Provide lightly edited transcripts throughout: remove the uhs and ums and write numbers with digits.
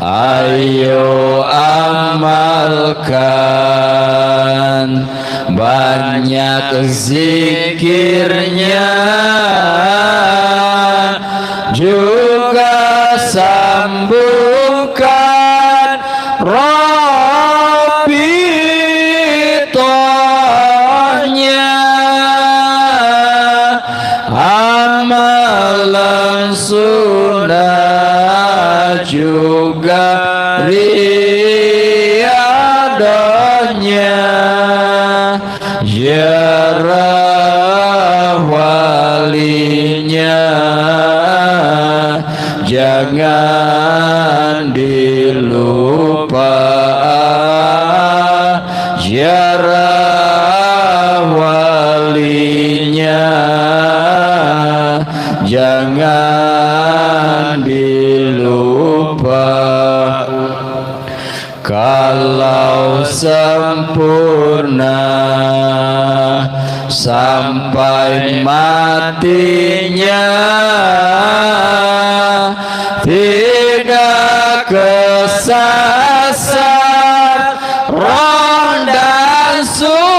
Ayo amalkan banyak zikirnya, juga sambungkan Rabitohnya. Amalan sunnah juga riadahnya, ziarah walinya jangan dilupa, ziarah walinya jangan dilupa. Kalau sempurna sampai matinya, tidak kesasar roh dan sukmanya,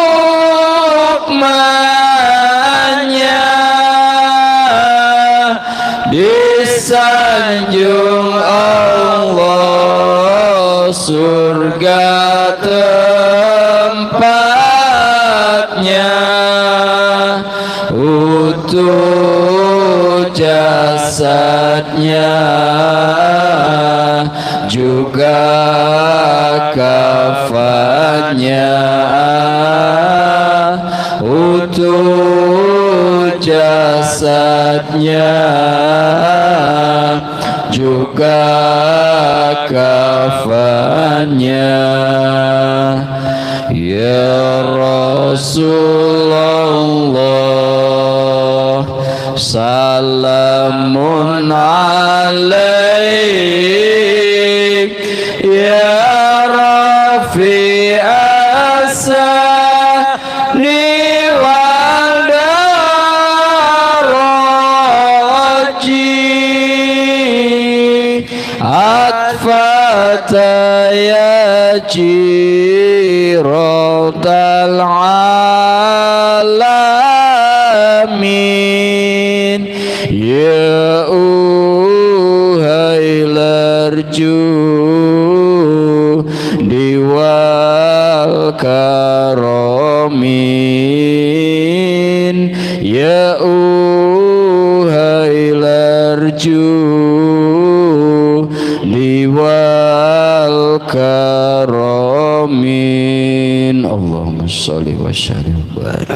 disanjung Allah surga tempatnya, utuh jasadnya juga kafannya, utuh jasadnya juga kafannya. Ya Rasulullah, salamun alaik, ya Rafi asani wal daraji, atfata ya jirotal alamin, ya uhai larju diwal karomin, ya uhai larju diwal karomin. Allahumma sholli wa sallim wa barik.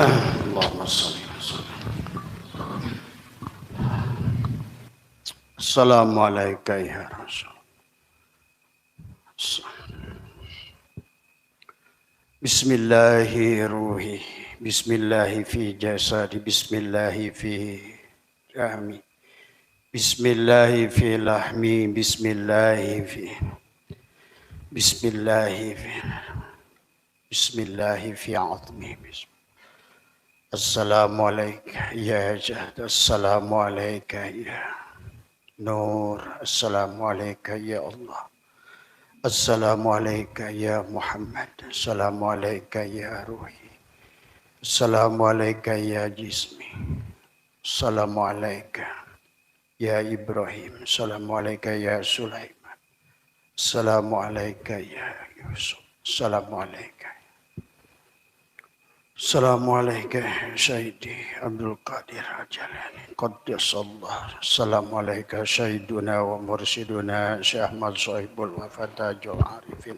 Assalamualaikum ya Rasul. Bismillahi bismillahi fi jasadi, bismillahi fi rahmi, bismillahi fi lahmi, bismillahi fi azmi. Assalamualaikum ya Jahd, assalamualaikum ya Nur, assalamualaikum ya Allah, assalamualaikum ya Muhammad, assalamualaikum ya Ruhi, assalamualaikum ya Jismi, assalamualaikum ya Ibrahim, assalamualaikum ya Sulaiman, assalamualaikum ya Yusuf, assalamualaikum. Assalamualaikum Sayyidi Abdul Qadir Al-Jalani Qaddasallah. Assalamualaikum Sayyiduna wa Mursiduna Syekh Ahmad Sohibul Wafatajul Arifin.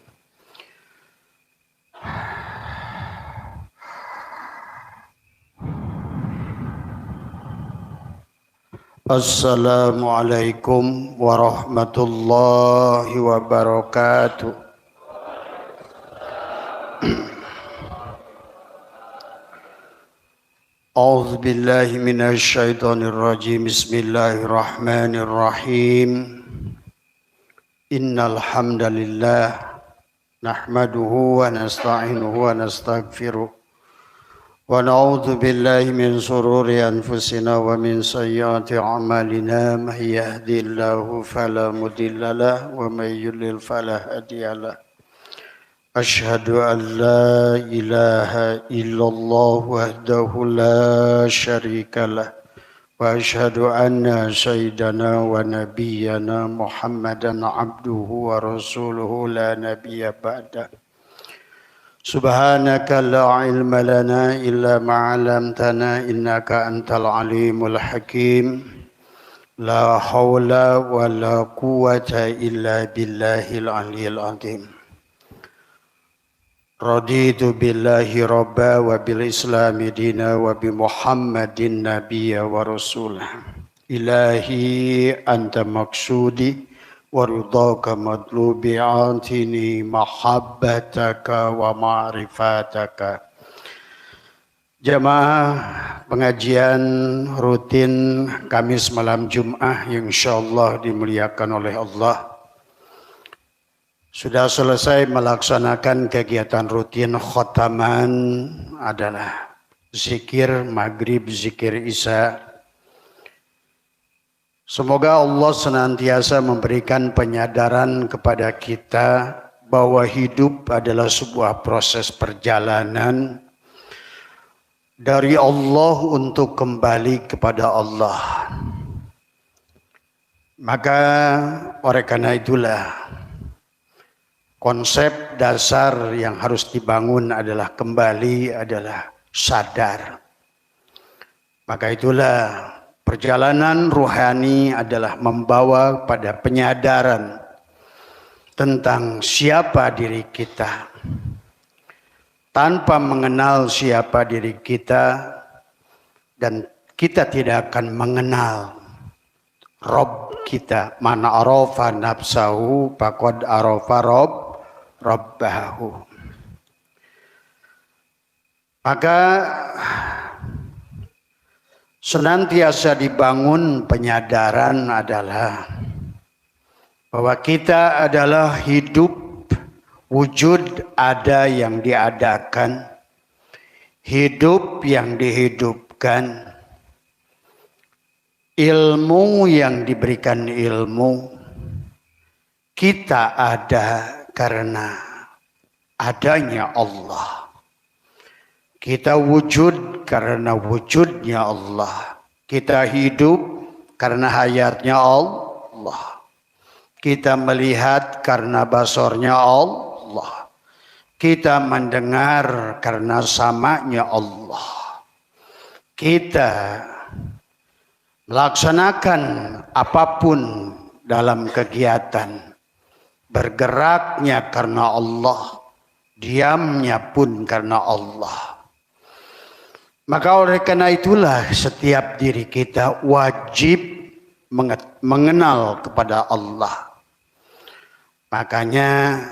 Assalamualaikum warahmatullahi wabarakatuh. A'udzu billahi minasy syaithanir rajim. Bismillahirrahmanirrahim. Innal hamdalillah nahmaduhu wa nasta'inuhu wa nastaghfiruh ونعوذ بالله من شرور أنفسنا ومن سيئات أعمالنا من يهدي الله فلا مضل له ومن يضلل فلا هادي له أشهد أن لا إله إلا الله وحده لا شريك له وأشهد أن سيدنا ونبينا محمدا عبده ورسوله لا نبي بعده سبحانك لا علم لنا إلا ما علمتنا إنك أنت العليم الحكيم لا حول ولا قوة إلا بالله العلي العظيم رضيت بالله ربا وبالإسلام دينا وبمحمد نبيا ورسولا إلهي أنت مقصودي ورضاك مطلوبي أعطني محبتك ومعرفتك. Jamaah pengajian rutin Kamis malam Jumat yang insyaallah dimuliakan oleh Allah. Sudah selesai melaksanakan kegiatan rutin khotaman adalah zikir maghrib, zikir isya. Semoga Allah senantiasa memberikan penyadaran kepada kita bahwa hidup adalah sebuah proses perjalanan dari Allah untuk kembali kepada Allah. Maka oleh karena itulah konsep dasar yang harus dibangun adalah kembali adalah sadar. Maka itulah perjalanan ruhani adalah membawa pada penyadaran tentang siapa diri kita. Tanpa mengenal siapa diri kita dan kita tidak akan mengenal Rob kita. Man arafa nafsahu faqad arafa Rabbahu. Maka senantiasa dibangun penyadaran adalah bahwa kita adalah hidup, wujud ada yang diadakan, hidup yang dihidupkan, ilmu yang diberikan ilmu. Kita ada karena adanya Allah. Kita wujud karena wujudnya Allah. Kita hidup karena hayatnya Allah. Kita melihat karena basornya Allah. Kita mendengar karena samanya Allah. Kita melaksanakan apapun dalam kegiatan. Bergeraknya karena Allah, diamnya pun karena Allah. Maka oleh karena itulah setiap diri kita wajib mengenal kepada Allah. Makanya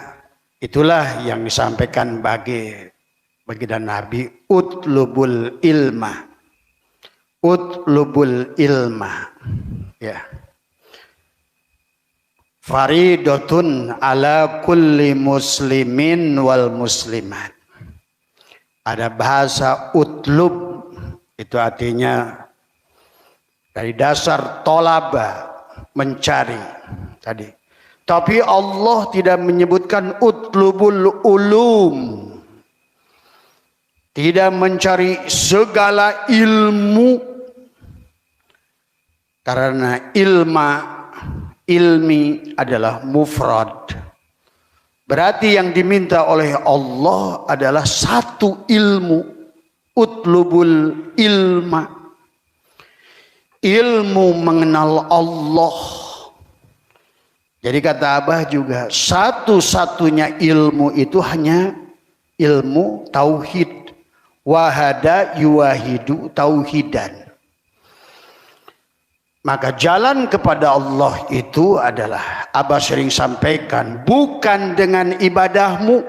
itulah yang disampaikan baginda Nabi, utlubul ilma. Utlubul ilma. Ya. Faridatun ala kulli muslimin wal muslimat. Ada bahasa utlub, itu artinya dari dasar tolaba, mencari tadi. Tapi Allah tidak menyebutkan utlubul ulum. Tidak mencari segala ilmu. Karena ilmi adalah mufrad. Berarti yang diminta oleh Allah adalah satu ilmu. Utlubul ilma. Ilmu mengenal Allah. Jadi kata Abah juga, satu-satunya ilmu itu hanya ilmu tauhid. Wahada yuwahidu tauhidan. Maka jalan kepada Allah itu adalah, Abah sering sampaikan, bukan dengan ibadahmu,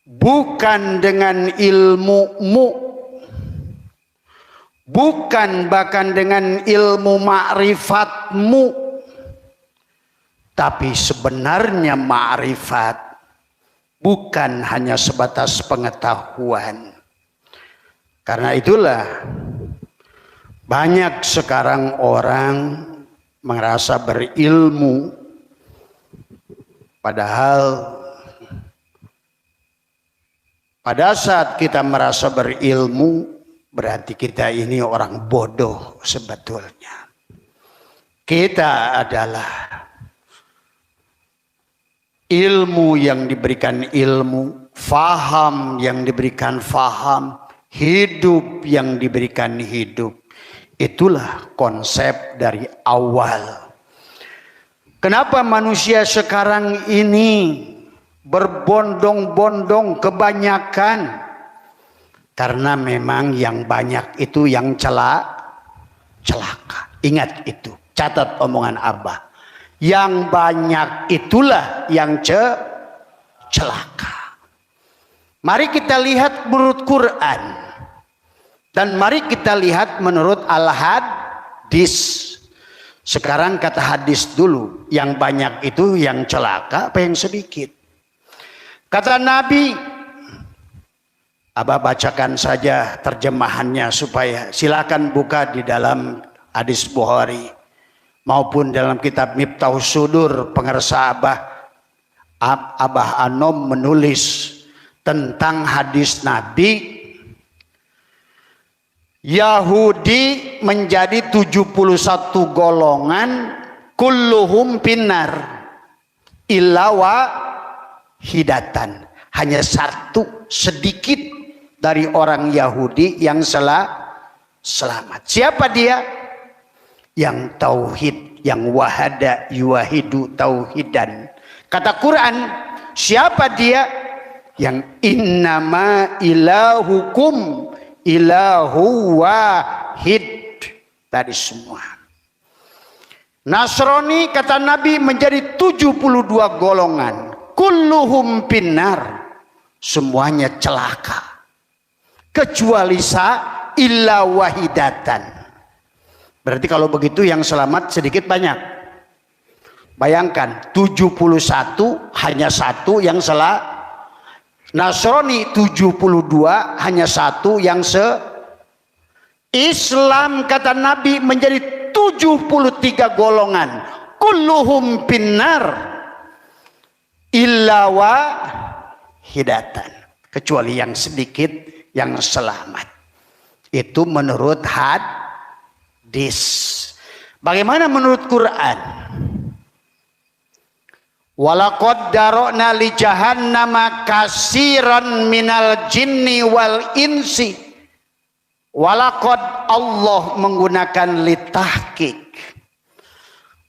bukan dengan ilmumu, bukan bahkan dengan ilmu ma'rifatmu, tapi sebenarnya ma'rifat bukan hanya sebatas pengetahuan, Karena itulah banyak sekarang orang merasa berilmu, padahal pada saat kita merasa berilmu berarti kita ini orang bodoh sebetulnya. Kita adalah ilmu yang diberikan ilmu, faham yang diberikan faham, hidup yang diberikan hidup. Itulah konsep dari awal. Kenapa manusia sekarang ini berbondong-bondong kebanyakan? Karena memang yang banyak itu yang celaka. Ingat itu, catat omongan Abah. Yang banyak itulah yang celaka. Mari kita lihat menurut Quran. Dan mari kita lihat menurut Al-Hadis. Sekarang kata hadis dulu. Yang banyak itu yang celaka apa yang sedikit? Kata Nabi, Abah bacakan saja terjemahannya supaya silakan buka di dalam hadis Bukhari maupun dalam kitab Miftahus Sudur pengersa Abah Anom menulis tentang hadis Nabi. Yahudi menjadi 71 golongan, kulluhum finnar illa wahidatan. Hanya satu sedikit dari orang Yahudi yang selamat. Siapa dia? Yang tauhid, yang wahada yuwahidu tauhidan. Kata Quran, siapa dia? Yang innama ilahukum ilahu wahid. Tadi semua. Nasrani kata Nabi menjadi 72 golongan. Kulluhum finnar. Semuanya celaka. Kecuali illa wahidatan. Berarti kalau begitu yang selamat sedikit banyak. Bayangkan 71 hanya satu yang Nasrani 72 hanya satu yang Islam kata Nabi menjadi 73 golongan. Kulluhum finnar illa wahidatan. Kecuali yang sedikit yang selamat. Itu menurut hadis. Bagaimana menurut Quran? Walaqad darokna li jahannama kasiran minal jinni wal insi. Walaqad Allah menggunakan litahqiq.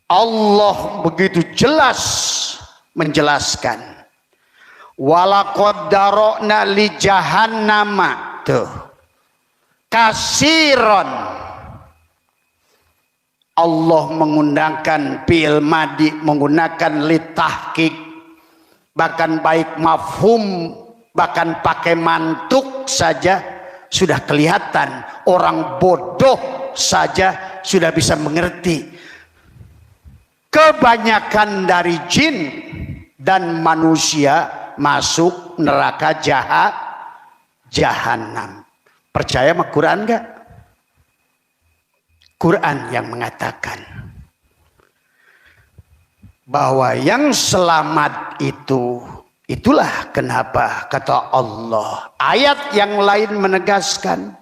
Allah begitu jelas menjelaskan. Walaqad darokna li jahannama. Tuh. Kasiran. Allah menggunakan fi'il madi, menggunakan litahqiq, bahkan baik mafhum, bahkan pakai mantuk saja sudah kelihatan. Orang bodoh saja sudah bisa mengerti. Kebanyakan dari jin dan manusia masuk neraka jahanam. Percaya sama Quran enggak? Quran yang mengatakan bahwa yang selamat itulah kenapa kata Allah. Ayat yang lain menegaskan,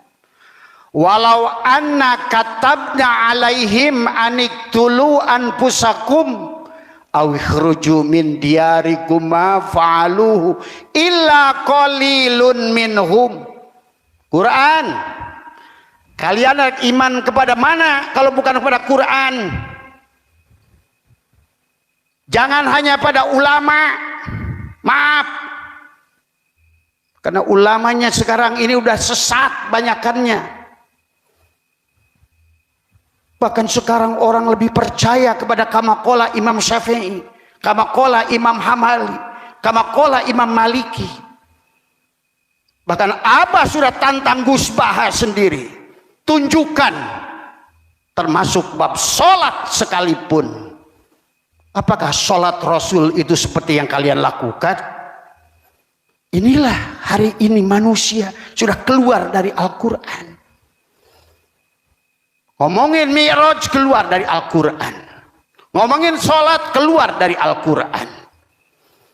walau anna katabna alaihim aniktulu anfusakum aw ikhruju min diyarikum ma fa'aluhu illa qalilun minhum. Quran. Kalian iman kepada mana kalau bukan kepada Quran? Jangan hanya pada ulama. Maaf. Karena ulamanya sekarang ini udah sesat banyakannya. Bahkan sekarang orang lebih percaya kepada kamakola Imam Syafi'i, kamakola Imam Hamali, kamakola Imam Maliki. Bahkan Abah sudah tantang Gus Baha sendiri. Tunjukkan termasuk bab sholat sekalipun. Apakah sholat Rasul itu seperti yang kalian lakukan? Inilah hari ini manusia sudah keluar dari Al-Quran. Ngomongin Mi'raj keluar dari Al-Quran. Ngomongin sholat keluar dari Al-Quran.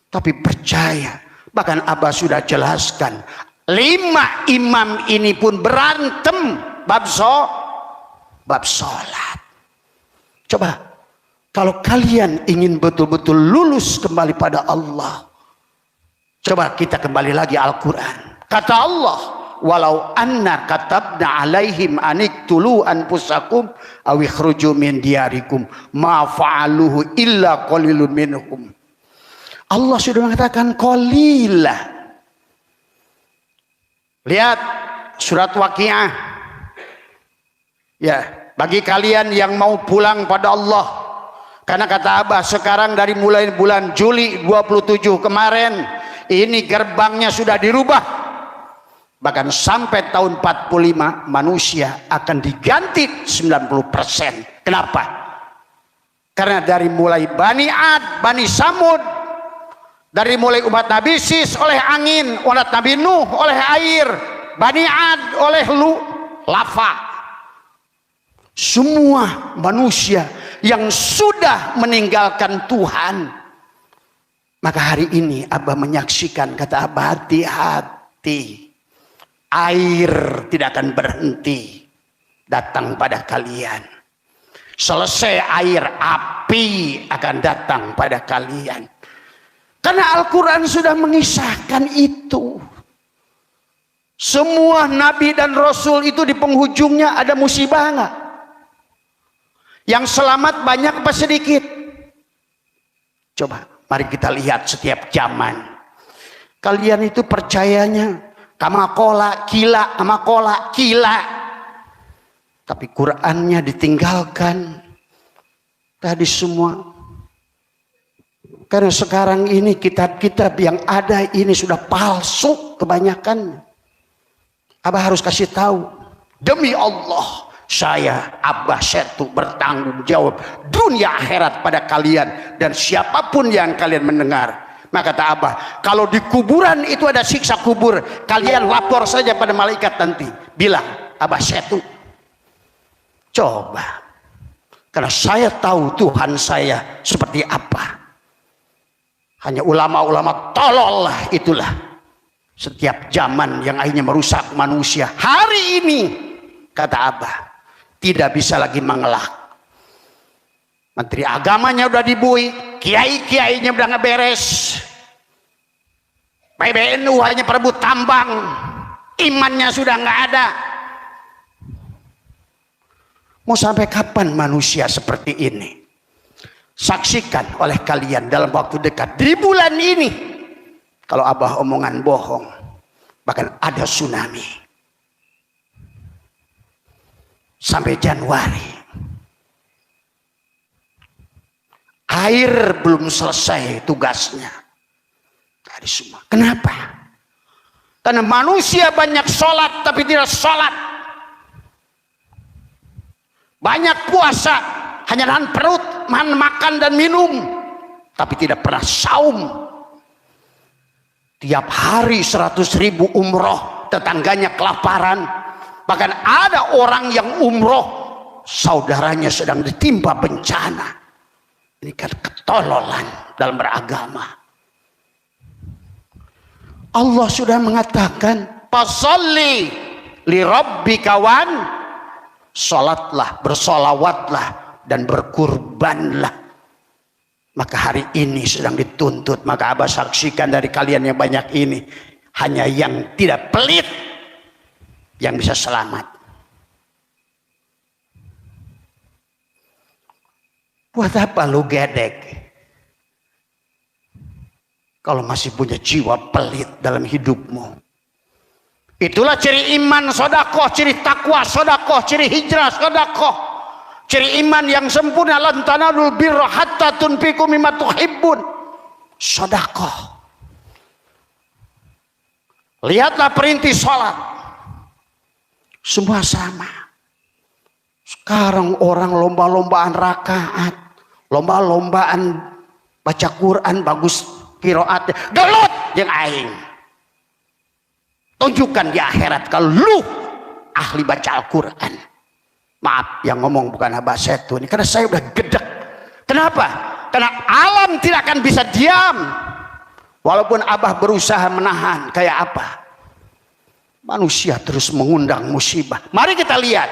Tapi percaya, bahkan Abah sudah jelaskan, 5 imam ini pun berantem bab sholat. Coba, kalau kalian ingin betul-betul lulus kembali pada Allah, coba kita kembali lagi Al-Quran. Kata Allah, walau anna katabna alaihim aniktulu anfusakum aw ikhruju min diyarikum ma fa'aluhu illa qalilun minhum. Allah sudah mengatakan qalilah. Lihat surat Waqiah. Ya, bagi kalian yang mau pulang pada Allah, karena kata Abah sekarang dari mulai bulan Juli 27 kemarin ini gerbangnya sudah dirubah. Bahkan sampai tahun 45 manusia akan diganti 90%. Kenapa? Karena dari mulai Bani Ad, Bani Samud, dari mulai umat Nabi Sis oleh angin, umat Nabi Nuh oleh air, Bani Ad oleh lava. Semua manusia yang sudah meninggalkan Tuhan. Maka hari ini Abah menyaksikan, kata Abah, hati-hati. Air tidak akan berhenti datang pada kalian. Selesai air, api akan datang pada kalian. Karena Al-Quran sudah mengisahkan itu. Semua nabi dan rasul itu di penghujungnya ada musibah enggak? Yang selamat banyak apa sedikit? Coba mari kita lihat setiap zaman. Kalian itu percayanya kamakola kila, kamakola kila. Tapi Qur'annya ditinggalkan. Tadi semua. Karena sekarang ini kitab-kitab yang ada ini sudah palsu kebanyakan. Abah harus kasih tahu. Demi Allah, saya Abah Setu bertanggung jawab dunia akhirat pada kalian. Dan siapapun yang kalian mendengar. Maka kata Abah, kalau di kuburan itu ada siksa kubur, kalian lapor saja pada malaikat nanti. Bilang, Abah Setu. Coba. Karena saya tahu Tuhan saya seperti apa. Hanya ulama-ulama tolol lah itulah. Setiap zaman yang akhirnya merusak manusia. Hari ini, kata Abah, tidak bisa lagi mengelak. Menteri agamanya udah dibui, kiai-kiainya udah ngeberes. PBNU hanya perebut tambang, imannya sudah nggak ada. Mau sampai kapan manusia seperti ini? Saksikan oleh kalian dalam waktu dekat di bulan ini. Kalau Abah omongan bohong, bahkan ada tsunami sampai Januari. Air belum selesai tugasnya. Dari semua. Kenapa? Karena manusia banyak sholat tapi tidak sholat. Banyak puasa hanya nahan perut, makan dan minum, tapi tidak pernah saum. Tiap hari 100.000 umroh, tetangganya kelaparan. Bahkan ada orang yang umroh, saudaranya sedang ditimpa bencana. Ini kan ketololan dalam beragama. Allah sudah mengatakan, fasalli li rabbika wan, salatlah, bersolawatlah dan berkurbanlah. Maka hari ini sedang dituntut. Maka Abah saksikan dari kalian yang banyak ini, hanya yang tidak pelit yang bisa selamat. Buat apa lu gedek kalau masih punya jiwa pelit dalam hidupmu? Itulah ciri iman sodakoh, ciri takwa sodakoh, ciri hijrah sodakoh, ciri iman yang sempurna. Lan tanalul birra hatta tunfiqu mimma tuhibbun. Sodakoh. Lihatlah perintis sholat, semua sama. Sekarang orang lomba-lombaan rakaat, lomba-lombaan baca Quran bagus qiraatnya, gelut yang aing. tunjukkan di akhirat kalau lu ahli baca Al-Quran. Maaf, yang ngomong bukan Abah Setu ini, karena saya udah gedek. Kenapa? Karena alam tidak akan bisa diam walaupun Abah berusaha menahan. Kayak apa? Manusia terus mengundang musibah. Mari kita lihat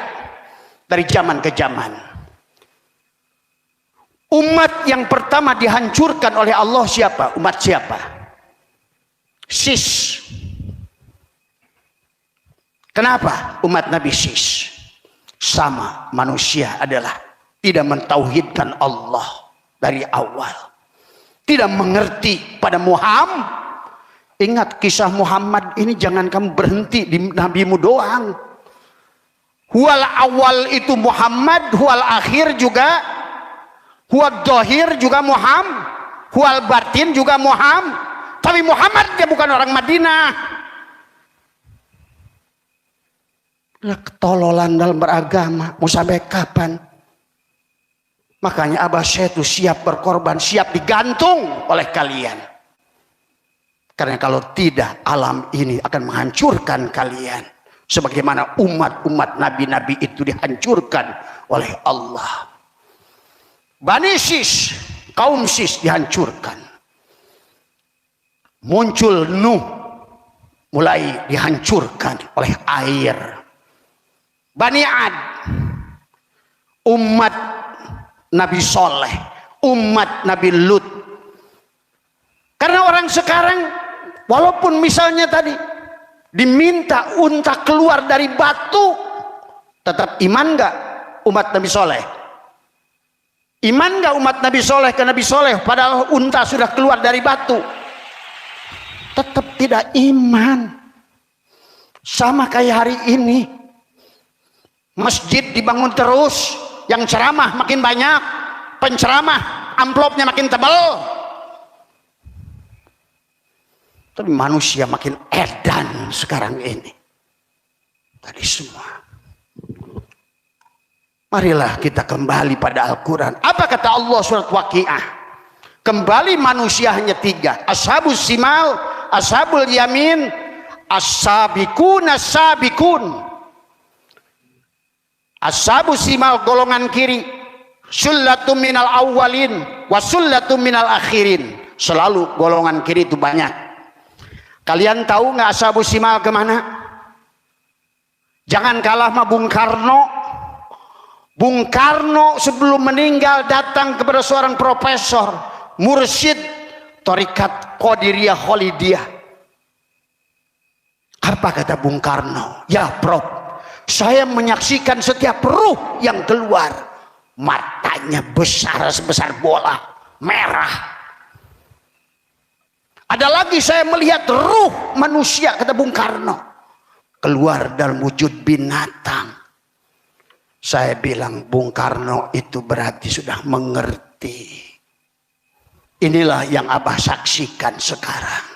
dari zaman ke zaman. Umat yang pertama dihancurkan oleh Allah siapa? Umat siapa? Sis. Kenapa umat Nabi Sis? Sama, manusia adalah tidak mentauhidkan Allah dari awal. Tidak mengerti pada Muhammad. Ingat kisah Muhammad ini, jangan kamu berhenti di nabimu doang. Huwal awal itu Muhammad, huwal akhir juga, huwal dohir juga Muhammad, huwal batin juga Muhammad. Tapi Muhammad dia bukan orang Madinah. Ketololan dalam beragama mau sampai kapan? Makanya Abah Setu siap berkorban, siap digantung oleh kalian. Karena kalau tidak, alam ini akan menghancurkan kalian. Sebagaimana umat-umat nabi-nabi itu dihancurkan oleh Allah. Bani Sis, kaum Sis dihancurkan. Muncul Nuh, mulai dihancurkan oleh air. Bani Ad, umat Nabi Soleh, umat Nabi Lut. Karena orang sekarang, walaupun misalnya tadi diminta unta keluar dari batu, tetap iman gak umat Nabi Soleh? Iman gak umat Nabi Soleh ke Nabi Soleh padahal unta sudah keluar dari batu? Tetap tidak iman. Sama kayak hari ini, masjid dibangun terus, yang ceramah makin banyak, penceramah amplopnya makin tebal, tapi manusia makin edan sekarang ini. Tadi semua. Marilah kita kembali pada Al-Quran. Apa kata Allah surat Waqiah? Kembali manusia hanya tiga: ashabus simal, ashabul yamin, as-sabiqun as-sabiqun. Ashabus simal golongan kiri, sullatum minal awwalin wa sullatum minal akhirin. Selalu golongan kiri itu banyak. Kalian tahu nggak ashabus simal kemana? Jangan kalah sama Bung Karno. Bung Karno sebelum meninggal datang kepada seorang profesor mursyid Thariqat Qadiriyah Khalidiyah. Apa kata Bung Karno? Ya Prof, saya menyaksikan setiap ruh yang keluar, matanya besar sebesar bola, merah. Ada lagi saya melihat ruh manusia, kata Bung Karno, keluar dalam wujud binatang. Saya bilang, Bung Karno itu berarti sudah mengerti. Inilah yang Abah saksikan sekarang.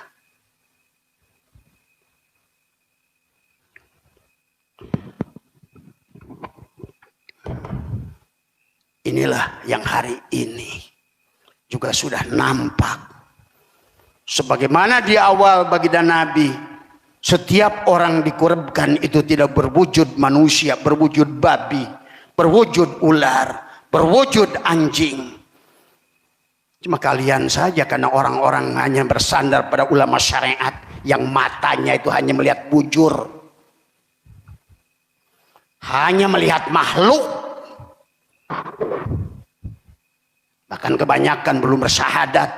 Inilah yang hari ini juga sudah nampak. Sebagaimana di awal baginda Nabi, setiap orang dikurbankan itu tidak berwujud manusia, berwujud babi, berwujud ular, berwujud anjing. Cuma kalian saja, karena orang-orang hanya bersandar pada ulama syariat yang matanya itu hanya melihat bujur, hanya melihat makhluk. Bahkan kebanyakan belum bersyahadat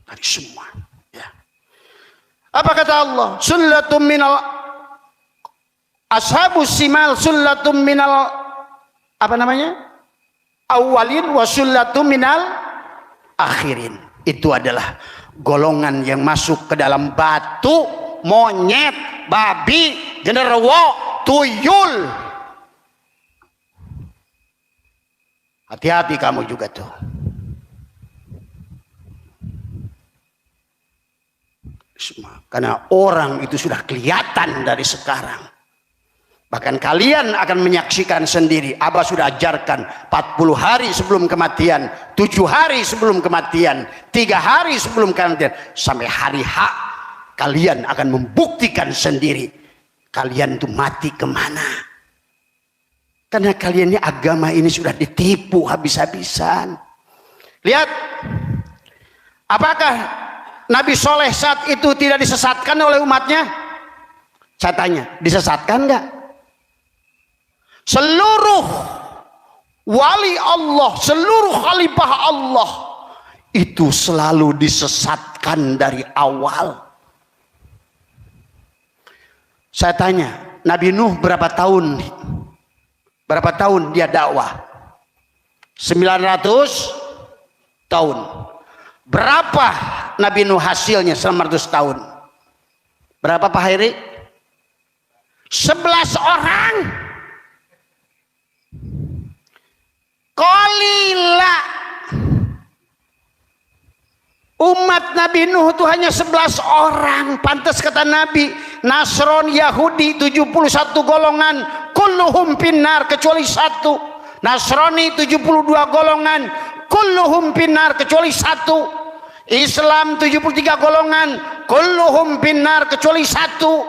dari semua. Ya. Apa kata Allah? Sullatum minal ashabus simal, sullatum minal apa namanya? Awwalin wa sullatum minal akhirin. Itu adalah golongan yang masuk ke dalam batu, monyet, babi, genderuwo, tuyul. Hati-hati kamu juga tuh. Karena orang itu sudah kelihatan dari sekarang. Bahkan kalian akan menyaksikan sendiri. Abah sudah ajarkan 40 hari sebelum kematian, 7 hari sebelum kematian, 3 hari sebelum kematian, sampai hari H kalian akan membuktikan sendiri kalian itu mati kemana. Karena kalian ini agama ini sudah ditipu habis-habisan. Lihat, apakah Nabi Soleh saat itu tidak disesatkan oleh umatnya? Saya tanya, disesatkan enggak? Seluruh wali Allah, seluruh khalifah Allah itu selalu disesatkan dari awal. Saya tanya, Nabi Nuh berapa tahun? Berapa tahun dia dakwah? 900 tahun. Berapa Nabi Nuh hasilnya selama 100 tahun? Berapa Pak Hairi? 11 orang. Qalila. Umat Nabi Nuh itu hanya 11 orang. Pantas kata Nabi, Nasron Yahudi 71 golongan, kulluhum finnar kecuali satu. Nasrani 72 golongan, kulluhum finnar kecuali satu. Islam 73 golongan, kulluhum finnar kecuali satu.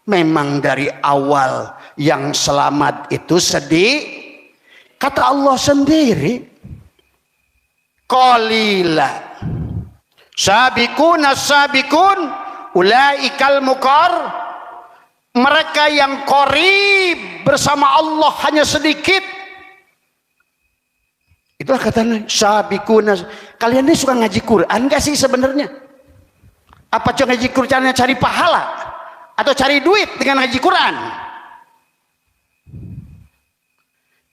Memang dari awal yang selamat itu sedih. Kata Allah sendiri, qalila sabiqun as-sabiqun ulaikal muqar. Mereka yang qarib bersama Allah hanya sedikit. Itulah kata sabiqun. Kalian ini suka ngaji Quran enggak sih sebenarnya? Apa cuma ngaji Qurannya cari pahala atau cari duit dengan ngaji Quran?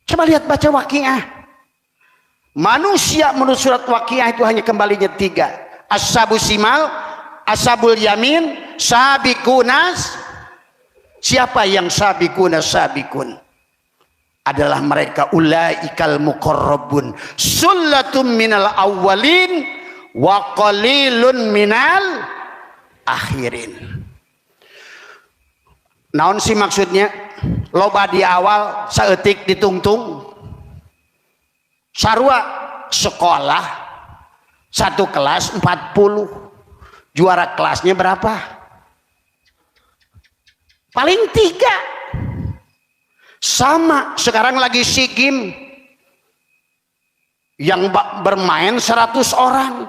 Coba lihat baca Waqiah. Manusia menurut surat Waqiah itu hanya kembalinya 3. Ashabul simal, ashabul yamin, sabiqunas. Siapa yang sabiqunas sabiqun? Adalah mereka ulaikal muqarrabun. Sullatum minal awwalin wa qalilun minal akhirin. Naon sih maksudnya? Loba di awal, saeutik ditungtung. Sarua sekolah satu kelas 40. Juara kelasnya berapa? Paling 3. Sama sekarang lagi SEA Games yang bermain 100 orang,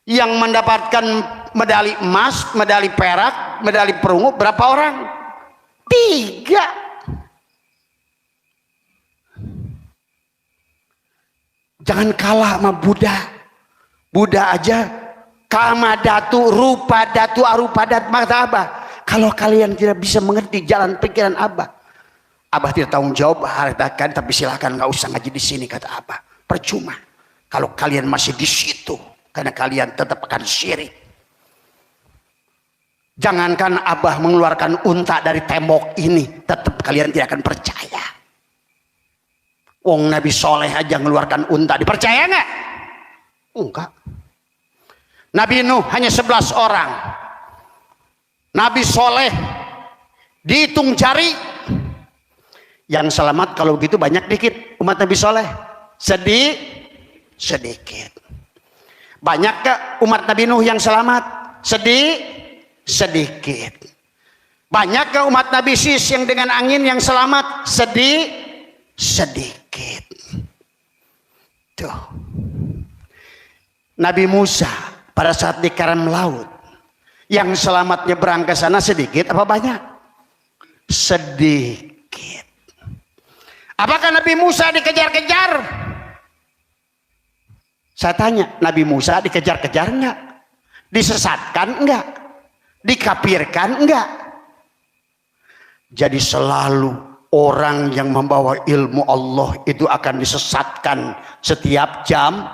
yang mendapatkan medali emas, medali perak, medali perunggu berapa orang? 3. Jangan kalah sama Buddha. Buddha aja kama datu, rupa datu, arupa dat. Maka Abah, kalau kalian tidak bisa mengerti jalan pikiran Abah, Abah tidak tanggung jawab hartakan, tapi silahkan nggak usah ngaji di sini, kata Abah. Percuma kalau kalian masih di situ, karena kalian tetap akan syirik. Jangankan Abah mengeluarkan unta dari tembok ini, tetap kalian tidak akan percaya. Wong Nabi Soleh aja mengeluarkan unta, dipercaya nggak? Enggak. Nabi Nuh hanya 11 orang. Nabi Soleh dihitung jari. Yang selamat kalau begitu banyak dikit. Umat Nabi Soleh sedikit. Banyakkah umat Nabi Nuh yang selamat? Sedikit. Banyakkah umat Nabi Sis yang dengan angin yang selamat? Sedikit. Tuh. Nabi Musa pada saat di karam laut, yang selamatnya berangkat sana sedikit apa banyak? Sedikit. Apakah Nabi Musa dikejar-kejar? Saya tanya, Nabi Musa dikejar-kejar enggak? Disesatkan enggak? Dikafirkan enggak? Jadi selalu orang yang membawa ilmu Allah itu akan disesatkan setiap jam,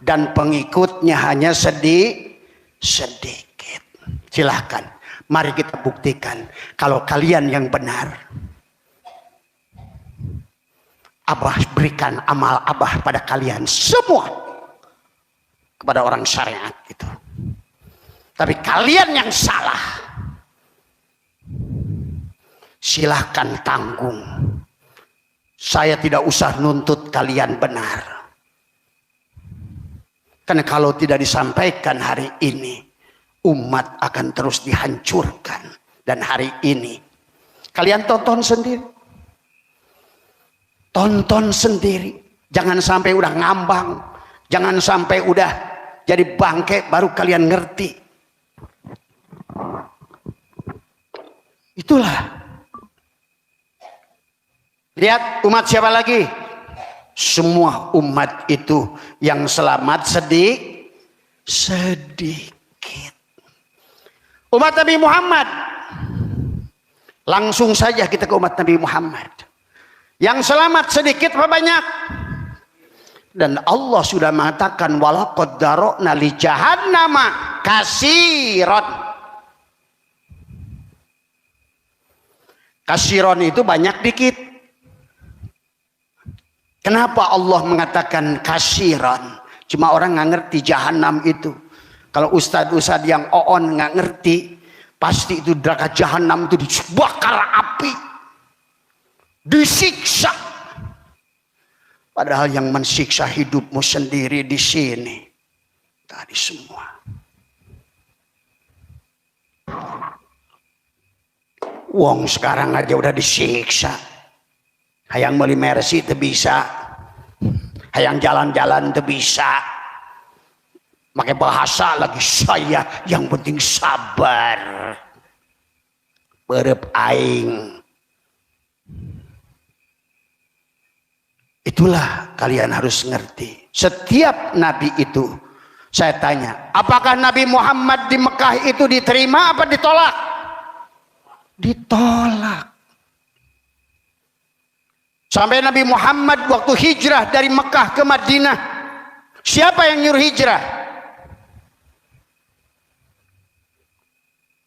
dan pengikutnya hanya sedikit. Silahkan, mari kita buktikan kalau kalian yang benar. Abah berikan amal Abah pada kalian semua, kepada orang syariat itu. Tapi kalian yang salah, silahkan tanggung. Saya tidak usah nuntut kalian benar. Karena kalau tidak disampaikan hari ini, umat akan terus dihancurkan. Dan hari ini kalian tonton sendiri. Tonton sendiri. Jangan sampai udah ngambang. Jangan sampai udah jadi bangke baru kalian ngerti. Itulah. Lihat umat siapa lagi? Semua umat itu yang selamat sedikit. Umat Nabi Muhammad. Langsung saja kita ke umat Nabi Muhammad. Yang selamat sedikit apa banyak? Dan Allah sudah mengatakan walaqad darokna li jahannama kasiron. Kasiron itu banyak dikit. Kenapa Allah mengatakan kasiron? Cuma orang nggak ngerti jahanam itu. Kalau ustadz-ustadz yang on nggak ngerti, pasti itu neraka jahanam itu dibakar api, disiksa. Padahal yang mensiksa hidupmu sendiri di sini tadi semua. Wong sekarang aja udah disiksa. Hayang beli mercy itu bisa. Hayang jalan-jalan itu bisa. Pakai bahasa lagi saya yang penting sabar. Berep aing. Itulah kalian harus ngerti. Setiap nabi itu saya tanya, apakah Nabi Muhammad di Mekah itu diterima apa ditolak? Ditolak. Sampai Nabi Muhammad waktu hijrah dari Mekah ke Madinah, siapa yang nyuruh hijrah?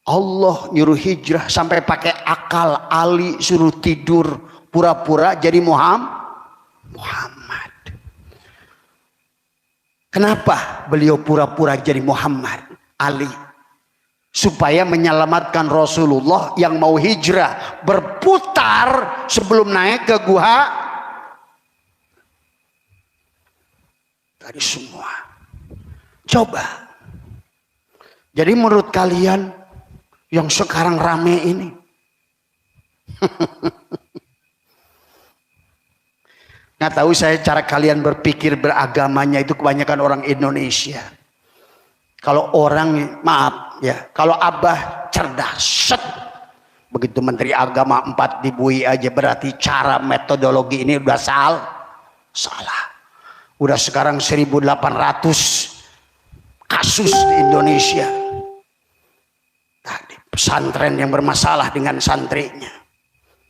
Allah nyuruh hijrah sampai pakai akal Ali suruh tidur pura-pura jadi Muhammad. Kenapa beliau pura-pura jadi Muhammad? Ali supaya menyelamatkan Rasulullah yang mau hijrah berputar sebelum naik ke gua tadi semua. Coba. Jadi menurut kalian yang sekarang rame ini nggak tahu saya cara kalian berpikir beragamanya itu kebanyakan orang Indonesia. Kalau orang, maaf ya, kalau abah cerdas, set. Begitu Menteri Agama 4 dibui aja berarti cara metodologi ini udah salah. Udah sekarang 1.800 kasus di Indonesia. Tadi pesantren yang bermasalah dengan santrinya.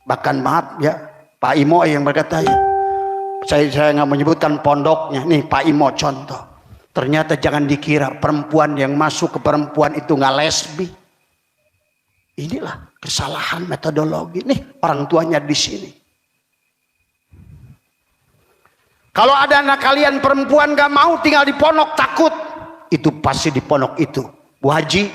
Bahkan maaf ya, Pak Imo yang berkata ya, saya nggak menyebutkan pondoknya, nih Pak Imo contoh. Ternyata jangan dikira perempuan yang masuk ke perempuan itu nggak lesbi. Inilah kesalahan metodologi. Nih orang tuanya di sini. Kalau ada anak kalian perempuan nggak mau tinggal di pondok takut, itu pasti di pondok itu. Bu Haji,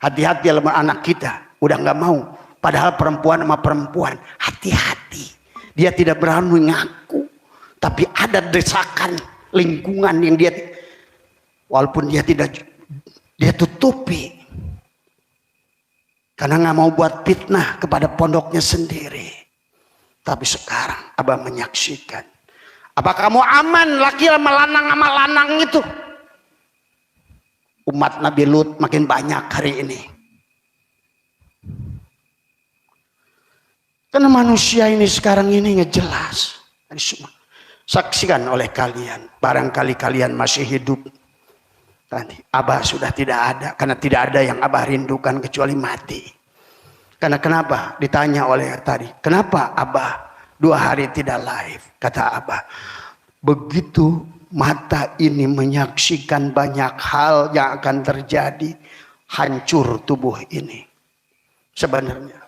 hati-hati sama anak kita. Udah nggak mau. Padahal perempuan sama perempuan, hati-hati. Dia tidak berani ngaku, tapi ada desakan lingkungan yang dia walaupun dia tidak, dia tutupi karena nggak mau buat fitnah kepada pondoknya sendiri. Tapi sekarang abah menyaksikan, apa kamu aman laki sama lanang itu? Umat Nabi Lut makin banyak hari ini. Karena manusia ini sekarang ini ngejelas. Saksikan oleh kalian, barangkali kalian masih hidup. Tadi abah sudah tidak ada, karena tidak ada yang abah rindukan kecuali mati. Karena kenapa? Ditanya oleh tadi, kenapa abah 2 hari tidak live? Kata abah, begitu mata ini menyaksikan banyak hal yang akan terjadi, hancur tubuh ini. Sebenarnya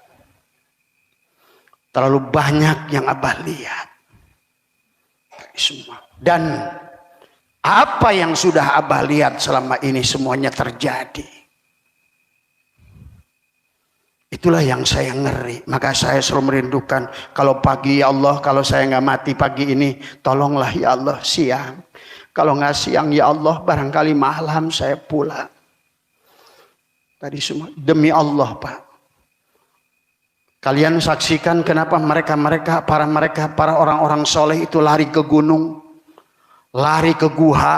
terlalu banyak yang abah lihat. Semua. Dan apa yang sudah abah lihat selama ini semuanya terjadi. Itulah yang saya ngeri. Maka saya selalu merindukan, kalau pagi ya Allah, kalau saya nggak mati pagi ini, tolonglah ya Allah siang. Kalau nggak siang ya Allah, barangkali malam saya pulang. Tadi semua demi Allah, Pak. Kalian saksikan kenapa para orang-orang soleh itu lari ke gunung, lari ke guha,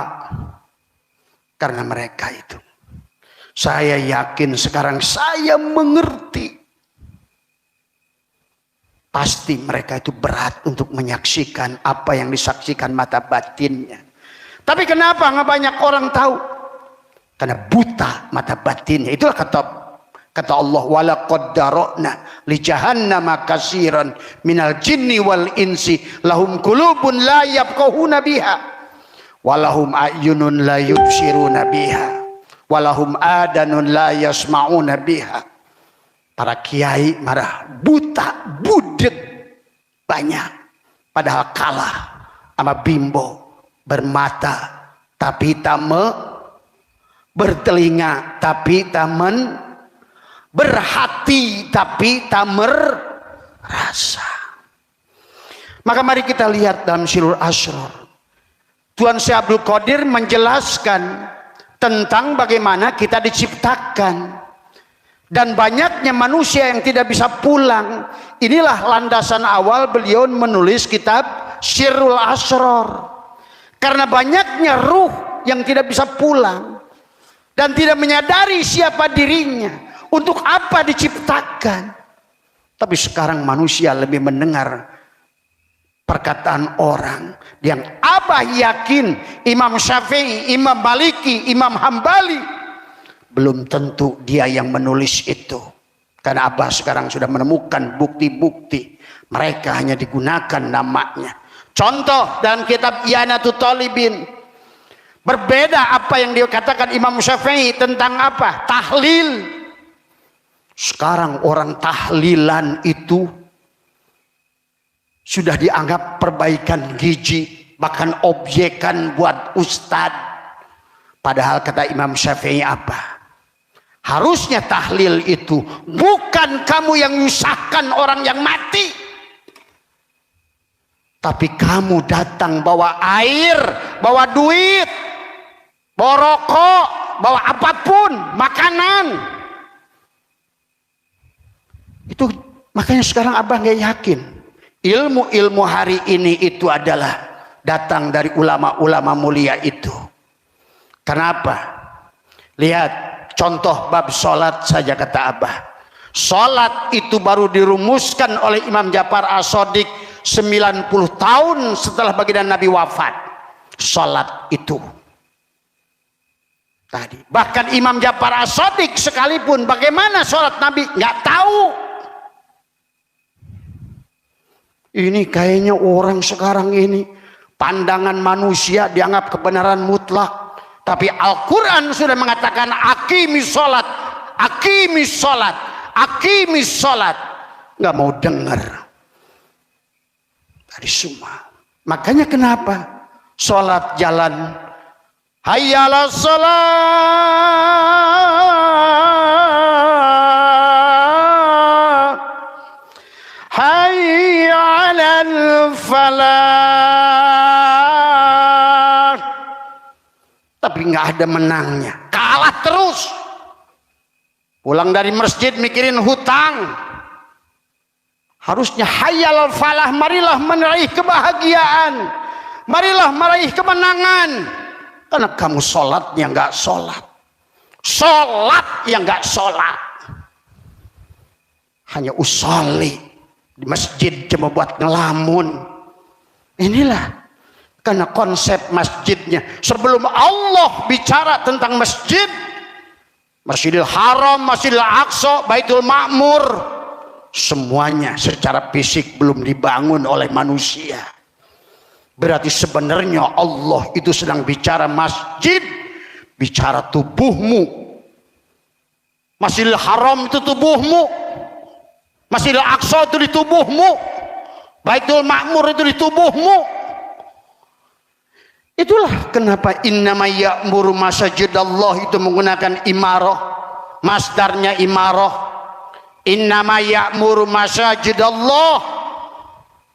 karena mereka itu. Saya yakin sekarang saya mengerti. Pasti mereka itu berat untuk menyaksikan apa yang disaksikan mata batinnya. Tapi kenapa nggak banyak orang tahu? Karena buta mata batinnya. Itulah kata Allah, walaqad darana li jahannama katsiran minal jinni wal insi lahum qulubun la yafqahuna biha walahum a'yunun la yubsiruna biha walahum adanun la yasma'una biha. Para kiai marah, buta, budek banyak, padahal kalah sama bimbo, bermata tapi tak bertelinga tapi tak berhati tapi tak merasa. Maka mari kita lihat dalam Sirul Asrar, Tuan Syekh Abdul Qadir menjelaskan tentang bagaimana kita diciptakan dan banyaknya manusia yang tidak bisa pulang. Inilah landasan awal beliau menulis kitab Sirul Asrar, karena banyaknya ruh yang tidak bisa pulang dan tidak menyadari siapa dirinya. Untuk apa diciptakan? Tapi sekarang manusia lebih mendengar perkataan orang yang Abah yakin Imam Syafi'i, Imam Maliki, Imam Hambali belum tentu dia yang menulis itu. Karena Abah sekarang sudah menemukan bukti-bukti mereka hanya digunakan namanya. Contoh dalam kitab I'anatul Talibin, berbeda apa yang dikatakan Imam Syafi'i tentang apa? Tahlil. Sekarang orang tahlilan itu sudah dianggap perbaikan gizi, bahkan objekan buat ustadz. Padahal kata Imam Syafi'i apa? Harusnya tahlil itu bukan kamu yang nyusahkan orang yang mati, tapi kamu datang bawa air, bawa duit, bawa rokok, bawa apapun, makanan. Itu makanya sekarang Abah nggak yakin ilmu-ilmu hari ini itu adalah datang dari ulama-ulama mulia itu. Kenapa? Lihat contoh bab sholat saja kata Abah. Sholat itu baru dirumuskan oleh Imam Ja'far As-Shadiq 90 tahun setelah baginda Nabi wafat. Sholat itu tadi. Bahkan Imam Ja'far As-Shadiq sekalipun bagaimana sholat Nabi nggak tahu. Ini kayaknya orang sekarang ini pandangan manusia dianggap kebenaran mutlak. Tapi Al-Quran sudah mengatakan aqimis sholat, aqimis sholat, aqimis sholat. Nggak mau dengar dari semua. Makanya kenapa sholat jalan hayya 'alas sholat, hayya 'alal falah, tapi nggak ada menangnya, kalah terus. Pulang dari masjid mikirin hutang. Harusnya hayyal falah, marilah meraih kebahagiaan, marilah meraih kemenangan. Karena kamu sholatnya nggak sholat, sholat yang nggak sholat, hanya usolli di masjid cuma buat ngelamun. Inilah karena konsep masjidnya. Sebelum Allah bicara tentang masjid, Masjidil Haram, Masjidil Aqsa, Baitul Ma'mur, semuanya secara fisik belum dibangun oleh manusia. Berarti sebenarnya Allah itu sedang bicara masjid, bicara tubuhmu. Masjidil Haram itu tubuhmu, Masjidil Aqsa itu di tubuhmu, Baitul Ma'mur itu di tubuhmu. Itulah kenapa innama ya'muru masajidallah itu menggunakan imarah, masdarnya imarah. Innama ya'muru masajidallah,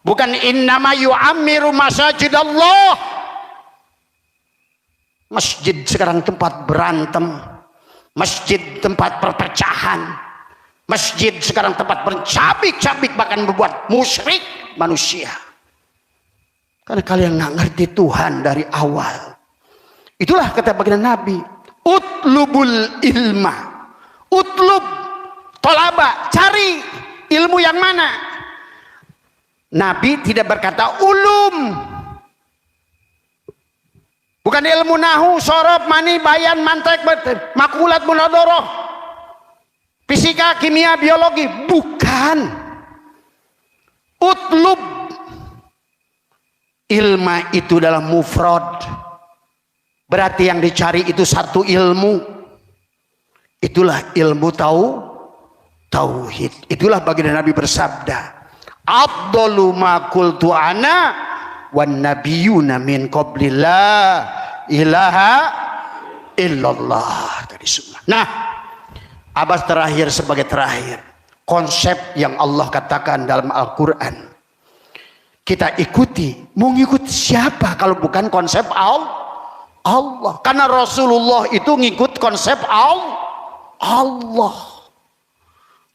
bukan innama yu'ammiru masajidallah. Masjid sekarang tempat berantem, Masjid tempat perpecahan. Masjid sekarang tempat bercabik-cabik, bahkan membuat musyrik manusia. Karena kalian nggak ngerti Tuhan dari awal. Itulah kata baginda Nabi, utlubul ilma. Utlub, tolaba, cari ilmu yang mana. Nabi tidak berkata ulum. Bukan ilmu nahu, sorob, mani, bayan, mantek, makulat, munadoroh, fisika, kimia, biologi. Bukan. Utlub. Ilma itu dalam mufrad. Berarti yang dicari itu satu ilmu. Itulah ilmu tauhid. Itulah baginda Nabi bersabda, afdalu ma qultu ana wan nabiyuna min qabli la ilaha illallah. Tadi semua. Nah, Abbas terakhir sebagai terakhir, konsep yang Allah katakan dalam Al-Quran kita ikuti. Mau ngikut siapa kalau bukan konsep Allah? Karena Rasulullah itu ngikut konsep Allah.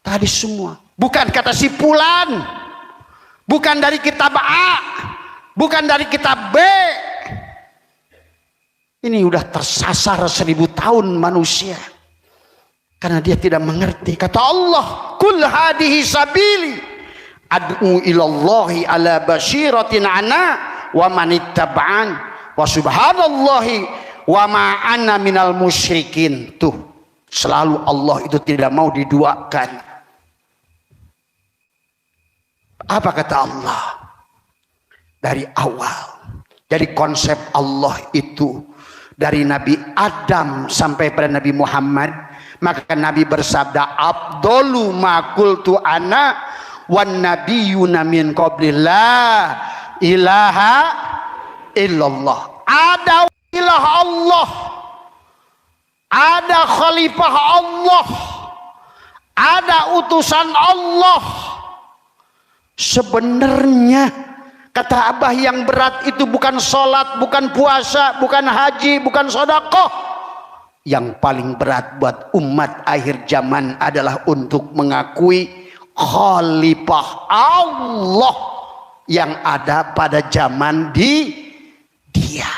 Tadi semua bukan kata si fulan, bukan dari kitab A, bukan dari kitab B. Ini udah tersasar 1000 tahun manusia karena dia tidak mengerti. Kata Allah, kul hadihi sabili ad'u ilallahi ala basyiratin ana wa manittaba'an wa subhanallahi wa ma ana minal musyrikin. Tuh, selalu Allah itu tidak mau diduakan. Apa kata Allah? Dari awal. Jadi konsep Allah itu dari Nabi Adam sampai pada Nabi Muhammad. Maka Nabi bersabda, afdalu ma qultu ana wan nabiyyuna min qabli la ilaha illallah. Ada ilah Allah, ada khalifah Allah, ada utusan Allah. Sebenarnya kata Abah, yang berat itu bukan sholat, bukan puasa, bukan haji, bukan sedekah. Yang paling berat buat umat akhir zaman adalah untuk mengakui khalifah Allah yang ada pada zaman dia.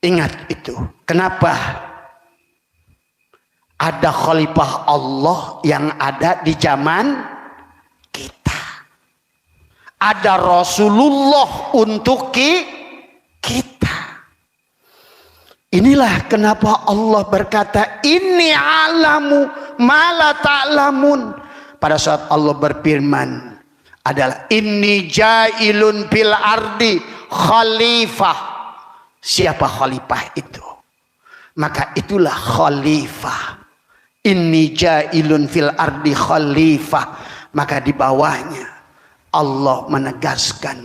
Ingat itu. Kenapa ada khalifah Allah yang ada di zaman kita? Ada Rasulullah untuk kita. Inilah kenapa Allah berkata, inni alamu ma la ta'lamun. Pada saat Allah berfirman adalah inni ja'ilun fil ardi khalifah. Siapa khalifah itu? Maka itulah khalifah. Inni ja'ilun fil ardi khalifah. Maka di bawahnya Allah menegaskan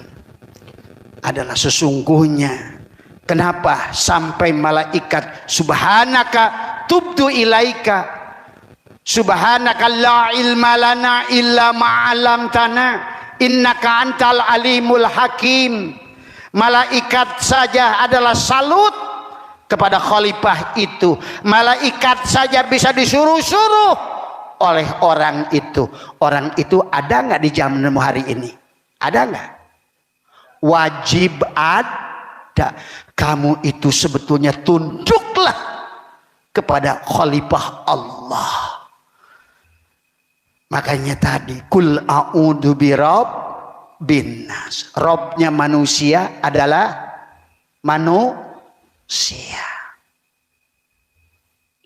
adalah sesungguhnya. Kenapa sampai malaikat subhanaka tubtu ilaika, subhanaka la ilma lana illa ma'alamtana innaka antal alimul hakim. Malaikat saja adalah salut kepada khalifah itu. Malaikat saja bisa disuruh-suruh oleh orang itu. Orang itu ada nggak di zaman hari ini? Ada nggak? Wajib ada. Kamu itu sebetulnya tunduklah kepada khalifah Allah. Makanya tadi kul a'udzu birabbin nas. Robnya manusia adalah manusia.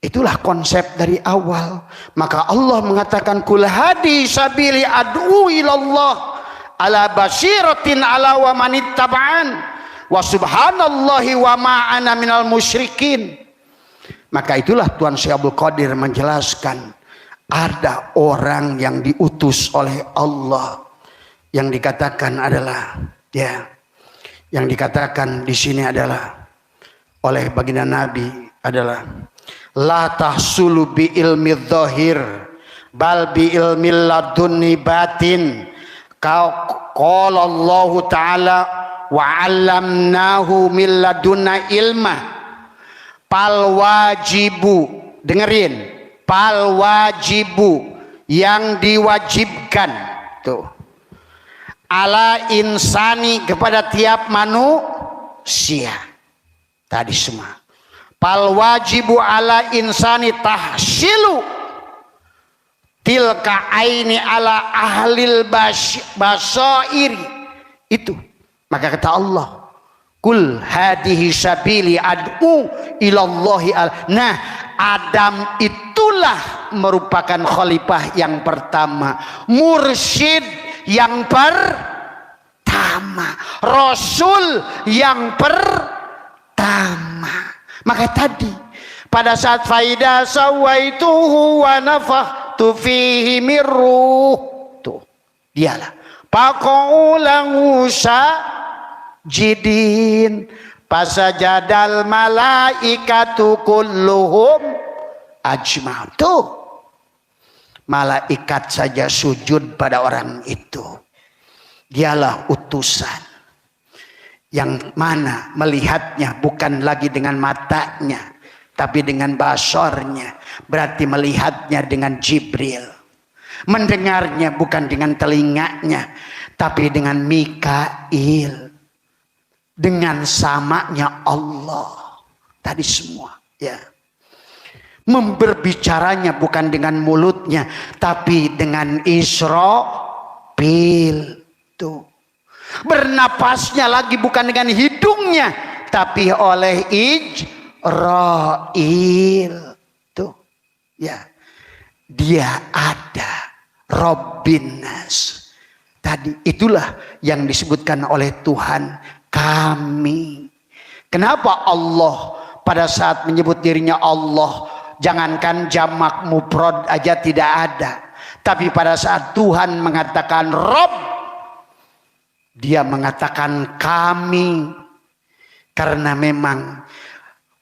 Itulah konsep dari awal. Maka Allah mengatakan kul hadi sabili ad'u ilallah ala basyiratin ala wa manittaba'an wa subhanallahi wa ma'ana minal musyrikin. Maka itulah Tuan Syekh Abdul Qadir menjelaskan ada orang yang diutus oleh Allah yang dikatakan adalah yang dikatakan di sini adalah oleh baginda Nabi adalah la tahsulu bi ilmi dhahir bal bi ilmi ladunni batin. Qala Allah Ta'ala wa 'allamnahu min ladunna ilma Pal wajibu, dengerin, pal wajibu yang diwajibkan tuh. Ala insani kepada tiap manusia. Tadi semua. Pal wajibu ala insani tahsilu tilka aini ala ahlil basairi. Itu. Maka kata Allah, kul hadihi sabili ad'u ilallahi Nah, Adam itulah merupakan khalifah yang pertama, mursyid yang pertama, rasul yang pertama. Maka tadi pada saat faida sawaituhu wa nafakhtu fihi min ruh, tuh dialah faqaulahu jidin pasajadal malaikatu kulluhum ajma'un. Tuh malaikat saja sujud pada orang itu. Dialah utusan yang mana melihatnya bukan lagi dengan matanya tapi dengan basornya. Berarti melihatnya dengan Jibril, mendengarnya bukan dengan telinganya tapi dengan Mikail, dengan samanya Allah. Tadi semua ya. Memberbicaranya bukan dengan mulutnya tapi dengan Israfil. Tuh. Bernapasnya lagi bukan dengan hidungnya tapi oleh Ijrail. Tuh. Ya. Dia ada Rabbin Nas. Tadi itulah yang disebutkan oleh Tuhan kami. Kenapa Allah pada saat menyebut dirinya Allah, jangankan jamak mufrad aja tidak ada, tapi pada saat Tuhan mengatakan Rabb, dia mengatakan kami, karena memang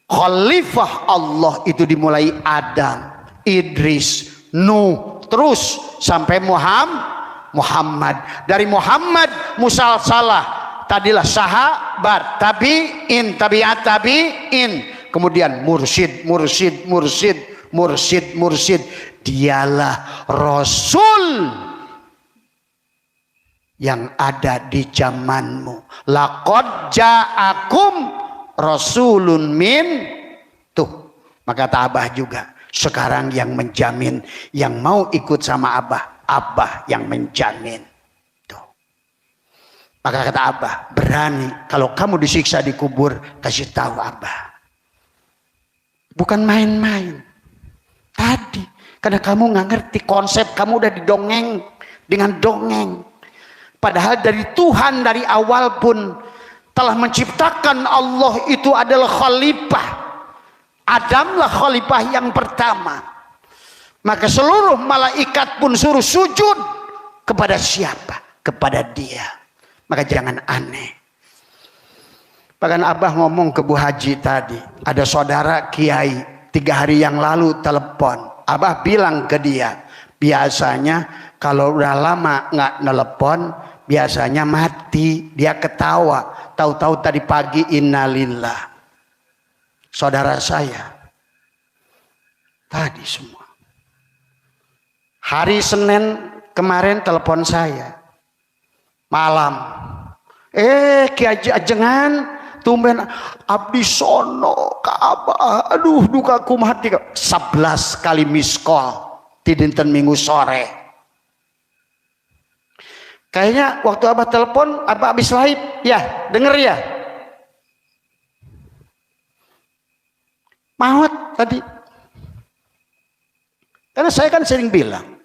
khalifah Allah itu dimulai Adam, Idris, Nuh, terus sampai Muhammad. Dari Muhammad musalsalah. Tadilah sahabat, tabi'in, tabi'at tabi'in, kemudian mursyid. Dialah Rasul yang ada di zamanmu. Laqad ja'akum rasulun min. Tuh, maka kata Abah juga, sekarang yang menjamin, yang mau ikut sama Abah yang menjamin. Maka kata Abah, berani kalau kamu disiksa di kubur, kasih tahu Abah. Bukan main-main. Tadi, karena kamu nggak ngerti konsep, kamu udah didongeng dengan dongeng. Padahal dari Tuhan dari awal pun telah menciptakan Allah itu adalah khalifah. Adamlah khalifah yang pertama. Maka seluruh malaikat pun suruh sujud kepada siapa? Kepada dia. Maka jangan aneh. Bahkan Abah ngomong ke Bu Haji tadi, ada saudara kiai 3 hari yang lalu telepon. Abah bilang ke dia, biasanya kalau udah lama nggak nelepon, biasanya mati. Dia ketawa. Tahu-tahu tadi pagi innalillah. Saudara saya tadi semua. Hari Senin kemarin telepon saya. Malam, Ki Ajengan tumben abdi sono ka Abah, aduh duka kumati 11 kali miss call di dinten Minggu sore. Kayaknya waktu Abah telepon Abah habis lahir ya, denger ya, maut tadi. Karena saya kan sering bilang,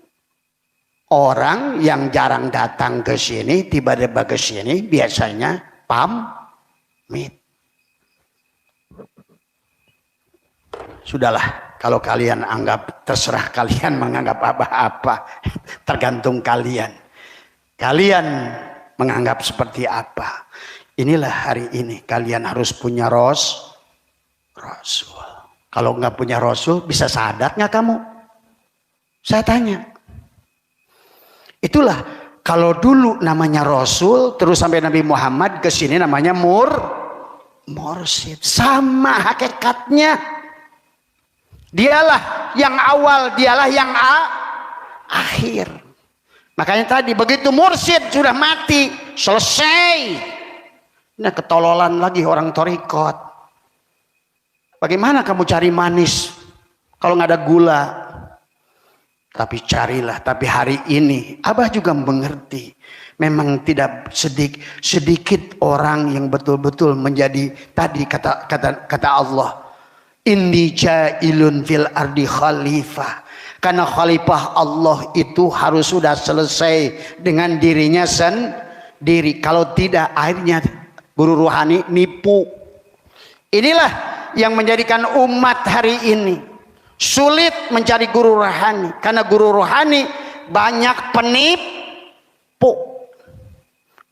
orang yang jarang datang ke sini, tiba-tiba ke sini, biasanya pamit. Sudahlah, kalau kalian anggap, terserah kalian menganggap apa-apa. Tergantung kalian. Kalian menganggap seperti apa. Inilah hari ini, kalian harus punya rasul. Kalau nggak punya rasul, bisa sadat nggak kamu? Saya tanya. Itulah kalau dulu namanya Rasul, terus sampai Nabi Muhammad ke sini namanya mursyid. Sama hakikatnya. Dialah yang awal, dialah yang akhir. Makanya tadi begitu mursyid sudah mati, selesai. Nah, ketololan lagi orang torikot. Bagaimana kamu cari manis kalau nggak ada gula? Tapi carilah. Tapi hari ini Abah juga mengerti. Memang tidak sedikit orang yang betul-betul menjadi tadi kata Allah. Inni ja'ilun fil ardi khalifah. Karena khalifah Allah itu harus sudah selesai dengan dirinya sendiri. Kalau tidak akhirnya guru rohani nipu. Inilah yang menjadikan umat hari ini sulit mencari guru rohani. Karena guru rohani banyak penipu.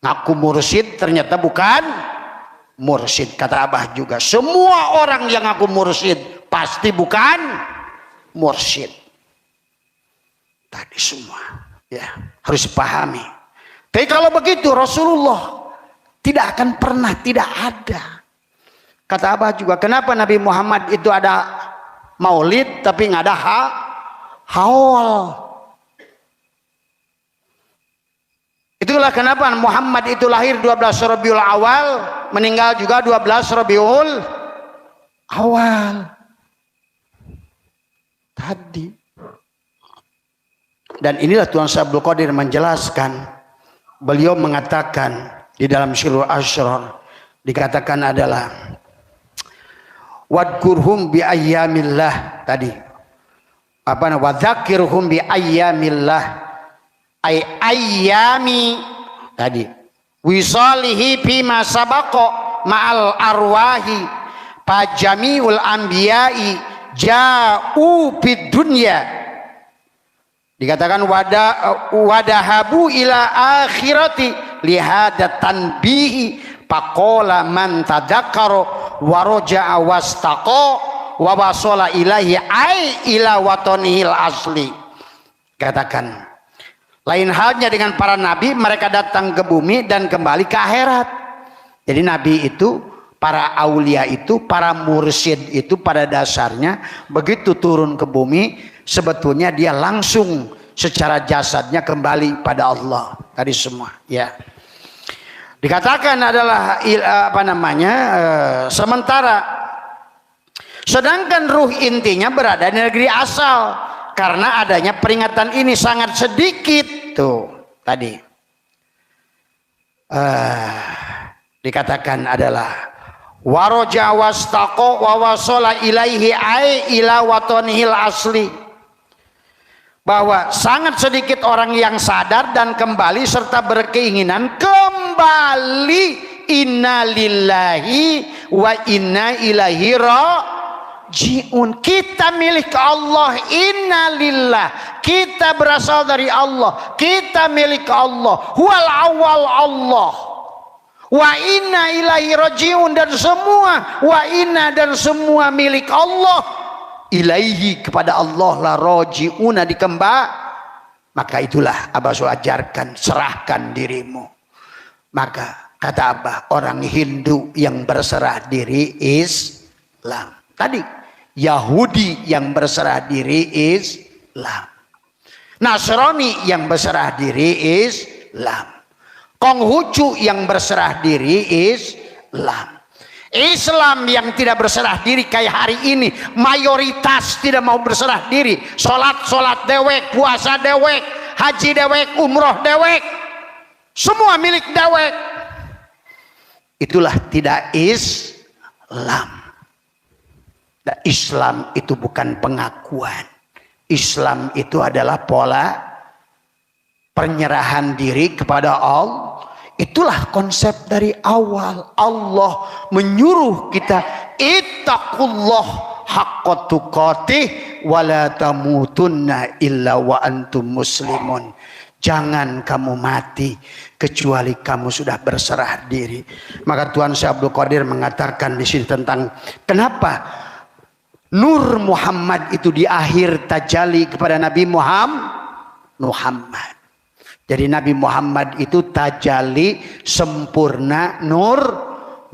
Ngaku mursyid ternyata bukan mursyid. Kata Abah juga, semua orang yang ngaku mursyid pasti bukan mursyid. Tadi semua ya harus dipahami. Tapi kalau begitu Rasulullah tidak akan pernah tidak ada. Kata Abah juga, kenapa Nabi Muhammad itu ada maulid tapi nggak ada haul? Itulah kenapa Muhammad itu lahir 12 Rabiul Awal, meninggal juga 12 Rabiul Awal. Tadi. Dan inilah Tuan Syekh Abdul Qadir menjelaskan. Beliau mengatakan di dalam Syirul Asrar dikatakan adalah wadkurhum bi ayyamillah tadi. Apa namanya? Wadzakirhum bi ayyamillah. Ayyami tadi. Wisalihi bima sabaqa ma'al arwahi fajamiul anbiya'i ja'u fid dunya. Dikatakan wadahabu ila akhirati lihada tanbihi faqala man tadzakkara wa raja'a wastaqa wa wasala ilahi ai ila watonihil asli. Katakan lain halnya dengan para nabi, mereka datang ke bumi dan kembali ke akhirat. Jadi nabi itu, para aulia itu, para mursyid itu pada dasarnya begitu turun ke bumi sebetulnya dia langsung secara jasadnya kembali pada Allah. Tadi semua ya. Dikatakan adalah apa namanya sementara sedangkan ruh intinya berada di negeri asal. Karena adanya peringatan ini sangat sedikit tuh tadi dikatakan adalah waroja wastaqo wa wasala ilaihi ai ila watonihil asli, bahwa sangat sedikit orang yang sadar dan kembali serta berkeinginan kembali. Inna lillahi wa inna ilaihi raji'un. Kita milik Allah. Inna lillah, kita berasal dari Allah, kita milik Allah. Huwal awal Allah, wa inna ilaihi raji'un, dan semua wa inna dan semua milik Allah. Ilaihi, kepada Allah lah, raji'una dikembali. Maka itulah Abah ajarkan, serahkan dirimu. Maka kata Abah, orang Hindu yang berserah diri Islam. Tadi Yahudi yang berserah diri Islam, Nasrani yang berserah diri Islam, Konghucu yang berserah diri Islam. Islam yang tidak berserah diri kayak hari ini, mayoritas tidak mau berserah diri. Sholat dewek, puasa dewek, haji dewek, umroh dewek, semua milik dewek. Itulah tidak Islam. Dan Islam itu bukan pengakuan. Islam itu adalah pola penyerahan diri kepada Allah. Itulah konsep dari awal. Allah menyuruh kita, ittaqullah haqqa tuqatih wa la tamutunna illa wa antum muslimun. Jangan kamu mati kecuali kamu sudah berserah diri. Maka Tuan Syekh Abdul Qadir mengatakan di sini tentang kenapa Nur Muhammad itu di akhir tajalli kepada Nabi Muhammad. Jadi Nabi Muhammad itu tajalli sempurna Nur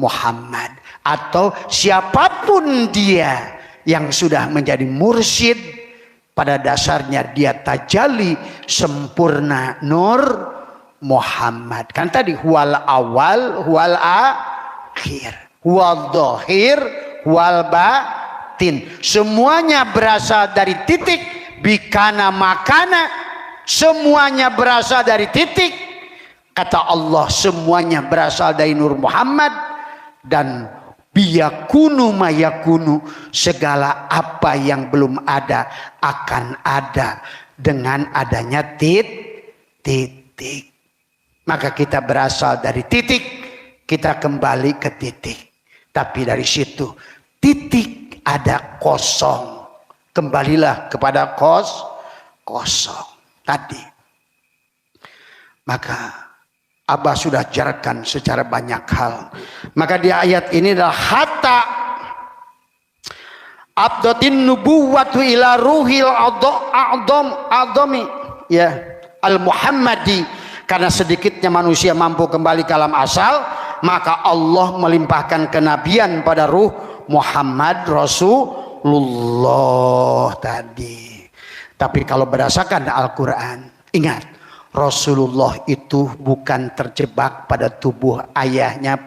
Muhammad. Atau siapapun dia yang sudah menjadi mursyid, pada dasarnya dia tajalli sempurna Nur Muhammad. Kan tadi huwal awal, huwal akhir, huwal dhahir, huwal batin. Semuanya berasal dari titik bikana makana. Semuanya berasal dari titik. Kata Allah, semuanya berasal dari Nur Muhammad. Dan biyakunu mayakunu, segala apa yang belum ada akan ada dengan adanya titik. Maka kita berasal dari titik, kita kembali ke titik. Tapi dari situ titik ada kosong, kembalilah kepada kosong tadi. Maka Abah sudah ajarkan secara banyak hal. Maka di ayat ini adalah hatta abdatin nubuwatu ila ruhil a'dami ya al-Muhammadi. Karena sedikitnya manusia mampu kembali ke alam asal, maka Allah melimpahkan kenabian pada ruh Muhammad Rasulullah tadi. Tapi kalau berdasarkan Al-Quran, ingat, Rasulullah itu bukan terjebak pada tubuh ayahnya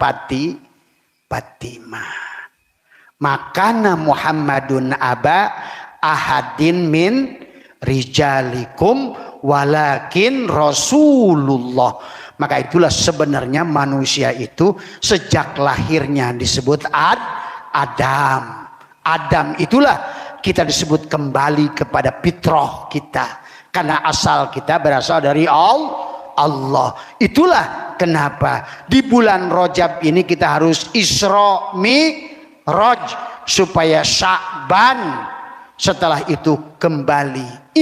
Fatimah. Makana Muhammadun aba ahadin min rijalikum walakin Rasulullah. Maka itulah sebenarnya manusia itu sejak lahirnya disebut Adam. Adam itulah kita disebut kembali kepada fitrah kita. Karena asal kita berasal dari Allah. Itulah kenapa di bulan Rajab ini kita harus Isra Mi'raj, supaya Sya'ban setelah itu kembali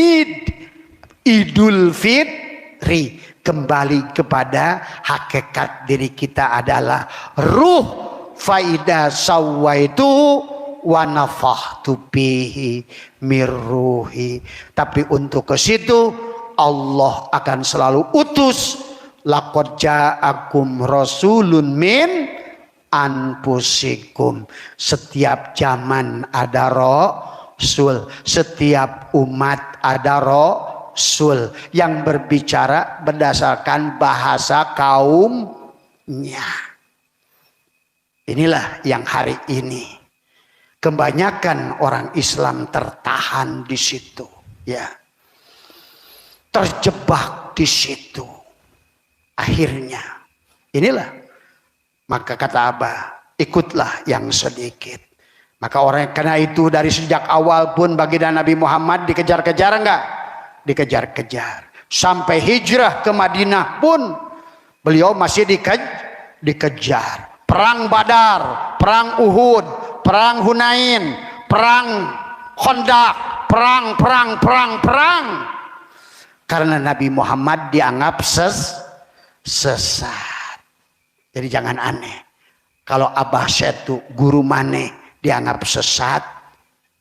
Idul Fitri, kembali kepada hakikat diri kita adalah ruh. Faida sawaitu wa nafakhtu bihi mirruhi. Tapi untuk ke situ Allah akan selalu utus. Laqad ja'akum rasulun min anfusikum. Setiap zaman ada rasul, setiap umat ada rasul yang berbicara berdasarkan bahasa kaumnya. Inilah yang hari ini kebanyakan orang Islam tertahan di situ, ya, terjebak di situ. Akhirnya, inilah. Maka kata Abah, ikutlah yang sedikit. Maka orang karena itu dari sejak awal pun baginda Nabi Muhammad dikejar-kejar enggak? Dikejar-kejar. Sampai hijrah ke Madinah pun beliau masih dikejar. Perang Badar, perang Uhud, perang Hunain, perang Khandaq, perang. Karena Nabi Muhammad dianggap sesat. Jadi jangan aneh. Kalau Abah Setu, guru maneh dianggap sesat,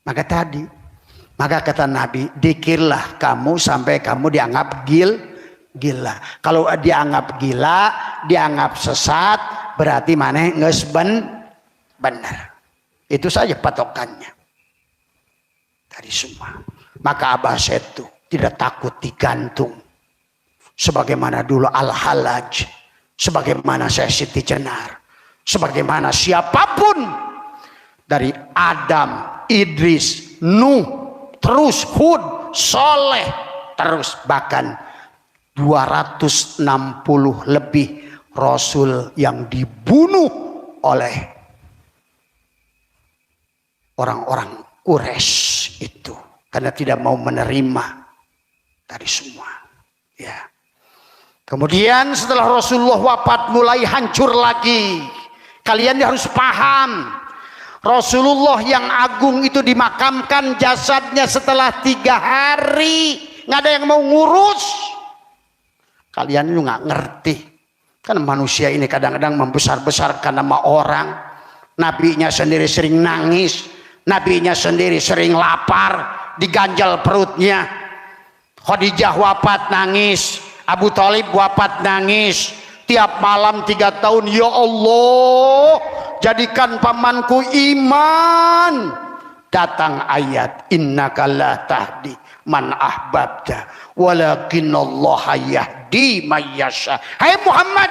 maka kata Nabi, dikirlah kamu sampai kamu dianggap gila. Kalau dianggap gila, dianggap sesat, berarti maneh geus benar. Itu saja patokannya dari semua. Maka Abah Setu tidak takut digantung, sebagaimana dulu Al-Halaj, sebagaimana Syekh Siti Jenar, sebagaimana siapapun dari Adam, Idris, Nuh, terus Hud, Soleh, terus bahkan 260 lebih Rasul yang dibunuh oleh orang-orang Quraisy itu karena tidak mau menerima dari semua. Ya. Kemudian setelah Rasulullah wafat mulai hancur lagi. Kalian harus paham, Rasulullah yang agung itu dimakamkan jasadnya setelah 3 hari. Nggak ada yang mau ngurus. Kalian itu nggak ngerti. Kan manusia ini kadang-kadang membesar-besarkan nama orang. Nabinya sendiri sering nangis. Nabinya sendiri sering lapar, diganjal perutnya. Khadijah wafat nangis. Abu Thalib wafat nangis. Tiap malam 3 tahun, ya Allah, jadikan pamanku iman. datang ayat innaka la tahdi man ahbabta walakinallaha yahdi may yasha. Hai Muhammad,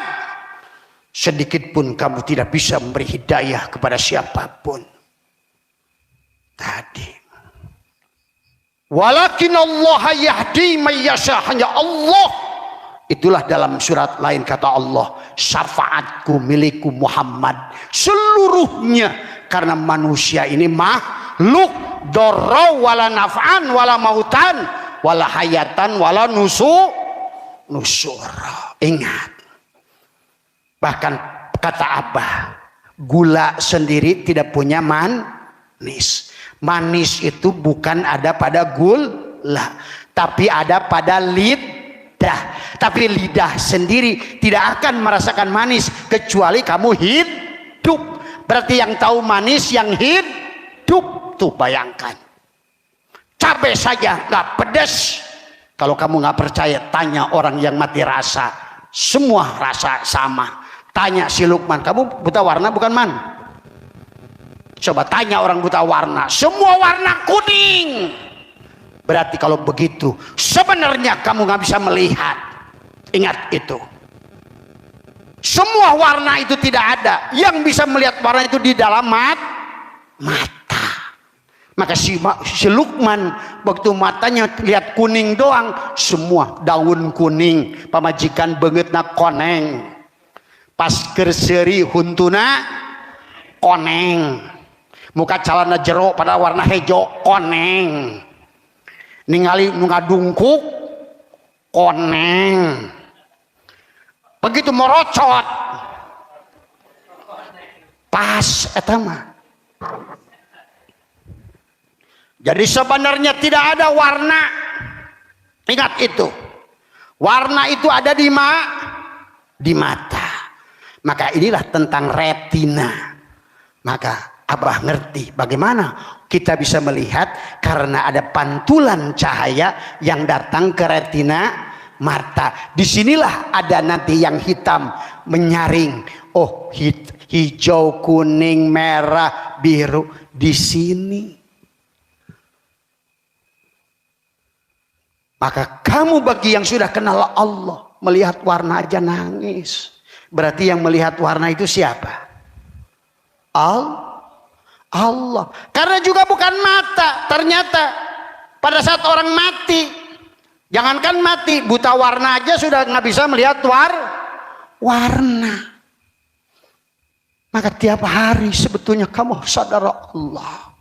sedikit pun kamu tidak bisa memberi hidayah kepada siapapun. Tadi walakinallaha yahdi may yasha, hanya Allah. Itulah dalam surat lain kata Allah, syafaatku milikku Muhammad seluruhnya, karena manusia ini makhluk darra wala naf'an wala mautan wala hayatan wala nusur. Ingat, bahkan kata Abah, gula sendiri tidak punya manis. Manis itu bukan ada pada gula, tapi ada pada lidah. Tapi lidah sendiri tidak akan merasakan manis kecuali kamu hidup. Berarti yang tahu manis yang hidup. Tuh bayangkan, cabai saja nggak pedas. Kalau kamu nggak percaya, tanya orang yang mati rasa, semua rasa sama. Tanya si Lukman, kamu buta warna bukan man? Coba tanya orang buta warna, semua warna kuning. Berarti kalau begitu sebenarnya kamu nggak bisa melihat. Ingat itu, semua warna itu tidak ada. Yang bisa melihat warna itu di dalam mata. Maka si Lukman waktu matanya lihat kuning doang, semua daun kuning, pamajikan beungeutna koneng, pas kerseri huntuna koneng, muka calana jero pada warna hejo koneng, ningali nu ngadungkuk koneng, begitu merocot pas eta mah. Jadi sebenarnya tidak ada warna. Ingat itu. Warna itu ada di mata. Maka inilah tentang retina. Maka Abah ngerti bagaimana kita bisa melihat, karena ada pantulan cahaya yang datang ke retina mata. Disinilah ada nanti yang hitam menyaring. Oh, hijau, kuning, merah, biru. Di sini. Maka kamu bagi yang sudah kenal Allah, melihat warna aja nangis. Berarti yang melihat warna itu siapa? Allah. Karena juga bukan mata. Ternyata pada saat orang mati, jangankan mati, buta warna aja sudah nggak bisa melihat warna. Maka tiap hari sebetulnya kamu sadar Allah.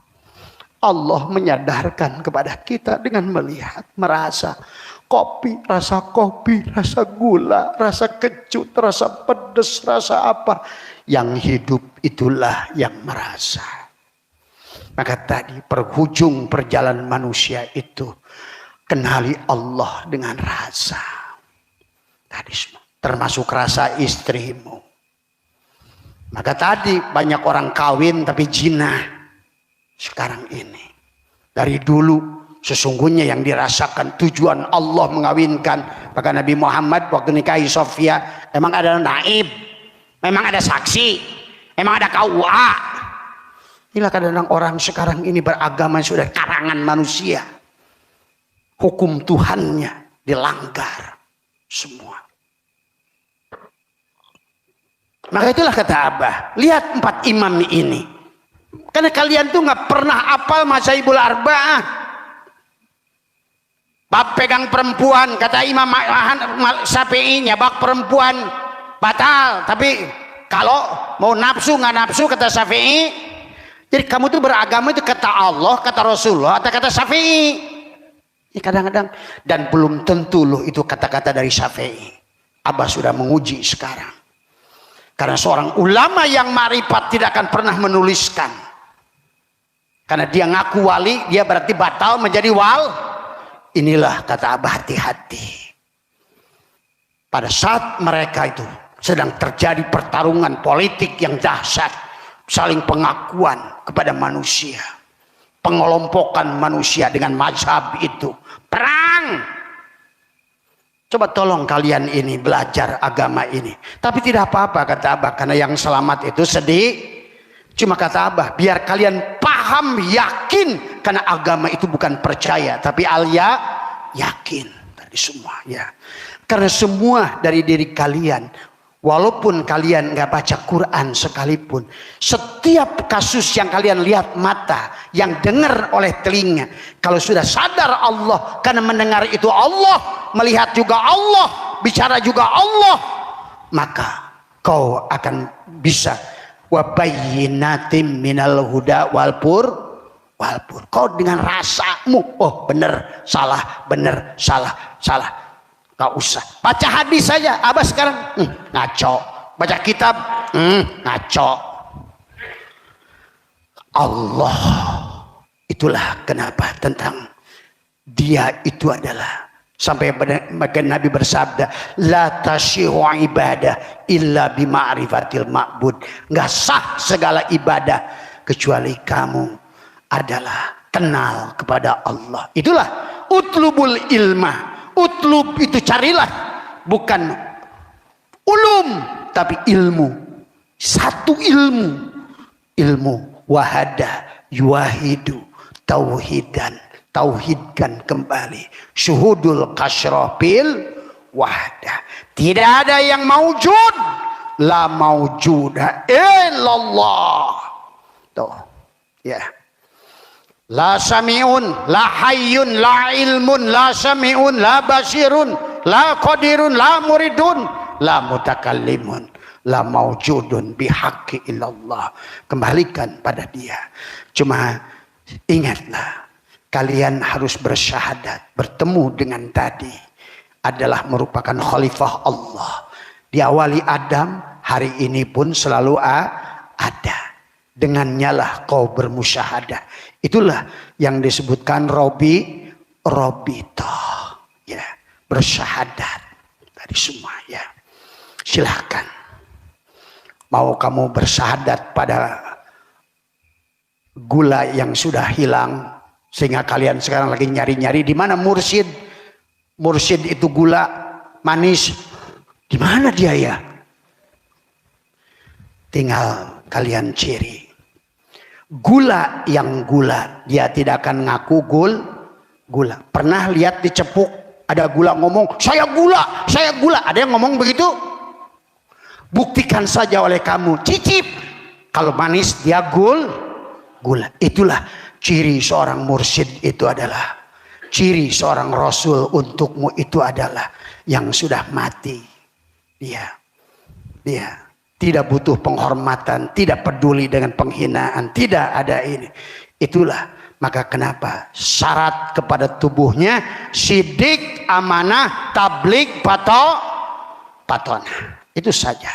Allah menyadarkan kepada kita dengan melihat, merasa kopi, rasa gula, rasa kecut, rasa pedas, rasa apa. Yang hidup itulah yang merasa. Maka tadi perhujung perjalanan manusia itu, kenali Allah dengan rasa. Tadi semua, termasuk rasa istrimu. Maka tadi banyak orang kawin tapi zina. Sekarang ini, dari dulu sesungguhnya yang dirasakan tujuan Allah mengawinkan. Maka Nabi Muhammad waktu nikahi Sofia, memang ada naib, memang ada saksi, memang ada KUA. Inilah kadang-kadang orang sekarang ini beragama sudah karangan manusia, hukum Tuhannya dilanggar semua. Maka itulah kata Abah, lihat 4 imam ini. Karena kalian tuh nggak pernah apal Masaibul Arba'ah. Bab pegang perempuan, kata Imam Syafi'i, nyabak perempuan batal. Tapi kalau mau nafsu nggak nafsu, kata Syafi'i. Jadi kamu tuh beragama itu kata Allah, kata Rasulullah, atau kata Syafi'i. Ini kadang-kadang, dan belum tentu loh itu kata-kata dari Syafi'i. Abah sudah menguji sekarang. Karena seorang ulama yang ma'rifat tidak akan pernah menuliskan. Karena dia ngaku wali, dia berarti batal menjadi Inilah kata Abah, hati-hati. Pada saat mereka itu sedang terjadi pertarungan politik yang dahsyat, saling pengakuan kepada manusia, pengelompokan manusia dengan mazhab itu, perang. Coba tolong kalian ini belajar agama ini. Tapi tidak apa-apa kata Abah, karena yang selamat itu sedih. Cuma kata Abah, biar kalian paham paham, yakin, karena agama itu bukan percaya tapi yakin tadi semua ya. Karena semua dari diri kalian, walaupun kalian nggak baca Quran sekalipun, setiap kasus yang kalian lihat mata, yang dengar oleh telinga, kalau sudah sadar Allah, karena mendengar itu Allah, melihat juga Allah, bicara juga Allah, maka kau akan bisa wabayyinatim minal huda wal pur. Kau dengan rasamu, oh benar, salah, gak usah baca hadis saja. Abah sekarang ngaco, baca kitab ngaco. Allah, itulah kenapa tentang dia itu adalah, sampai Nabi bersabda, la tashihu ibadah illa bima'rifatil ma'bud. Nggak sah segala ibadah kecuali kamu adalah kenal kepada Allah. Itulah utlubul ilma. Utlub itu carilah, bukan ulum tapi ilmu. Satu ilmu wahada yuwahidu tauhidkan kembali, syuhudul kasyrafil wahda. Tidak ada yang maujud, la maujuda illallah. Tuh ya. La sami'un, la hayyun, la ilmun, la sami'un, la basirun, la qadirun, la muridun, la mutakallimun, la maujudun bihaqqi illallah. Kembalikan pada dia. Cuma ingatlah, kalian harus bersyahadat, bertemu dengan tadi adalah merupakan khalifah Allah. Diawali Adam, hari ini pun selalu ada. Dengannya lah kau bermusyahadah. Itulah yang disebutkan robito, ya, bersyahadat tadi semua ya. Silahkan, mau kamu bersyahadat pada gula yang sudah hilang, sehingga kalian sekarang lagi nyari-nyari di mana mursyid itu gula manis, di mana dia ya? Tinggal kalian ciri. Gula yang gula, dia tidak akan ngaku gula. Pernah lihat dicepuk ada gula ngomong, saya gula. Ada yang ngomong begitu? Buktikan saja oleh kamu, cicip. Kalau manis dia gula. Itulah ciri seorang mursyid, itu adalah ciri seorang rasul untukmu, itu adalah yang sudah mati. Dia tidak butuh penghormatan, tidak peduli dengan penghinaan, tidak ada ini. Itulah maka kenapa syarat kepada tubuhnya sidik, amanah, tablik, patonah. Itu saja.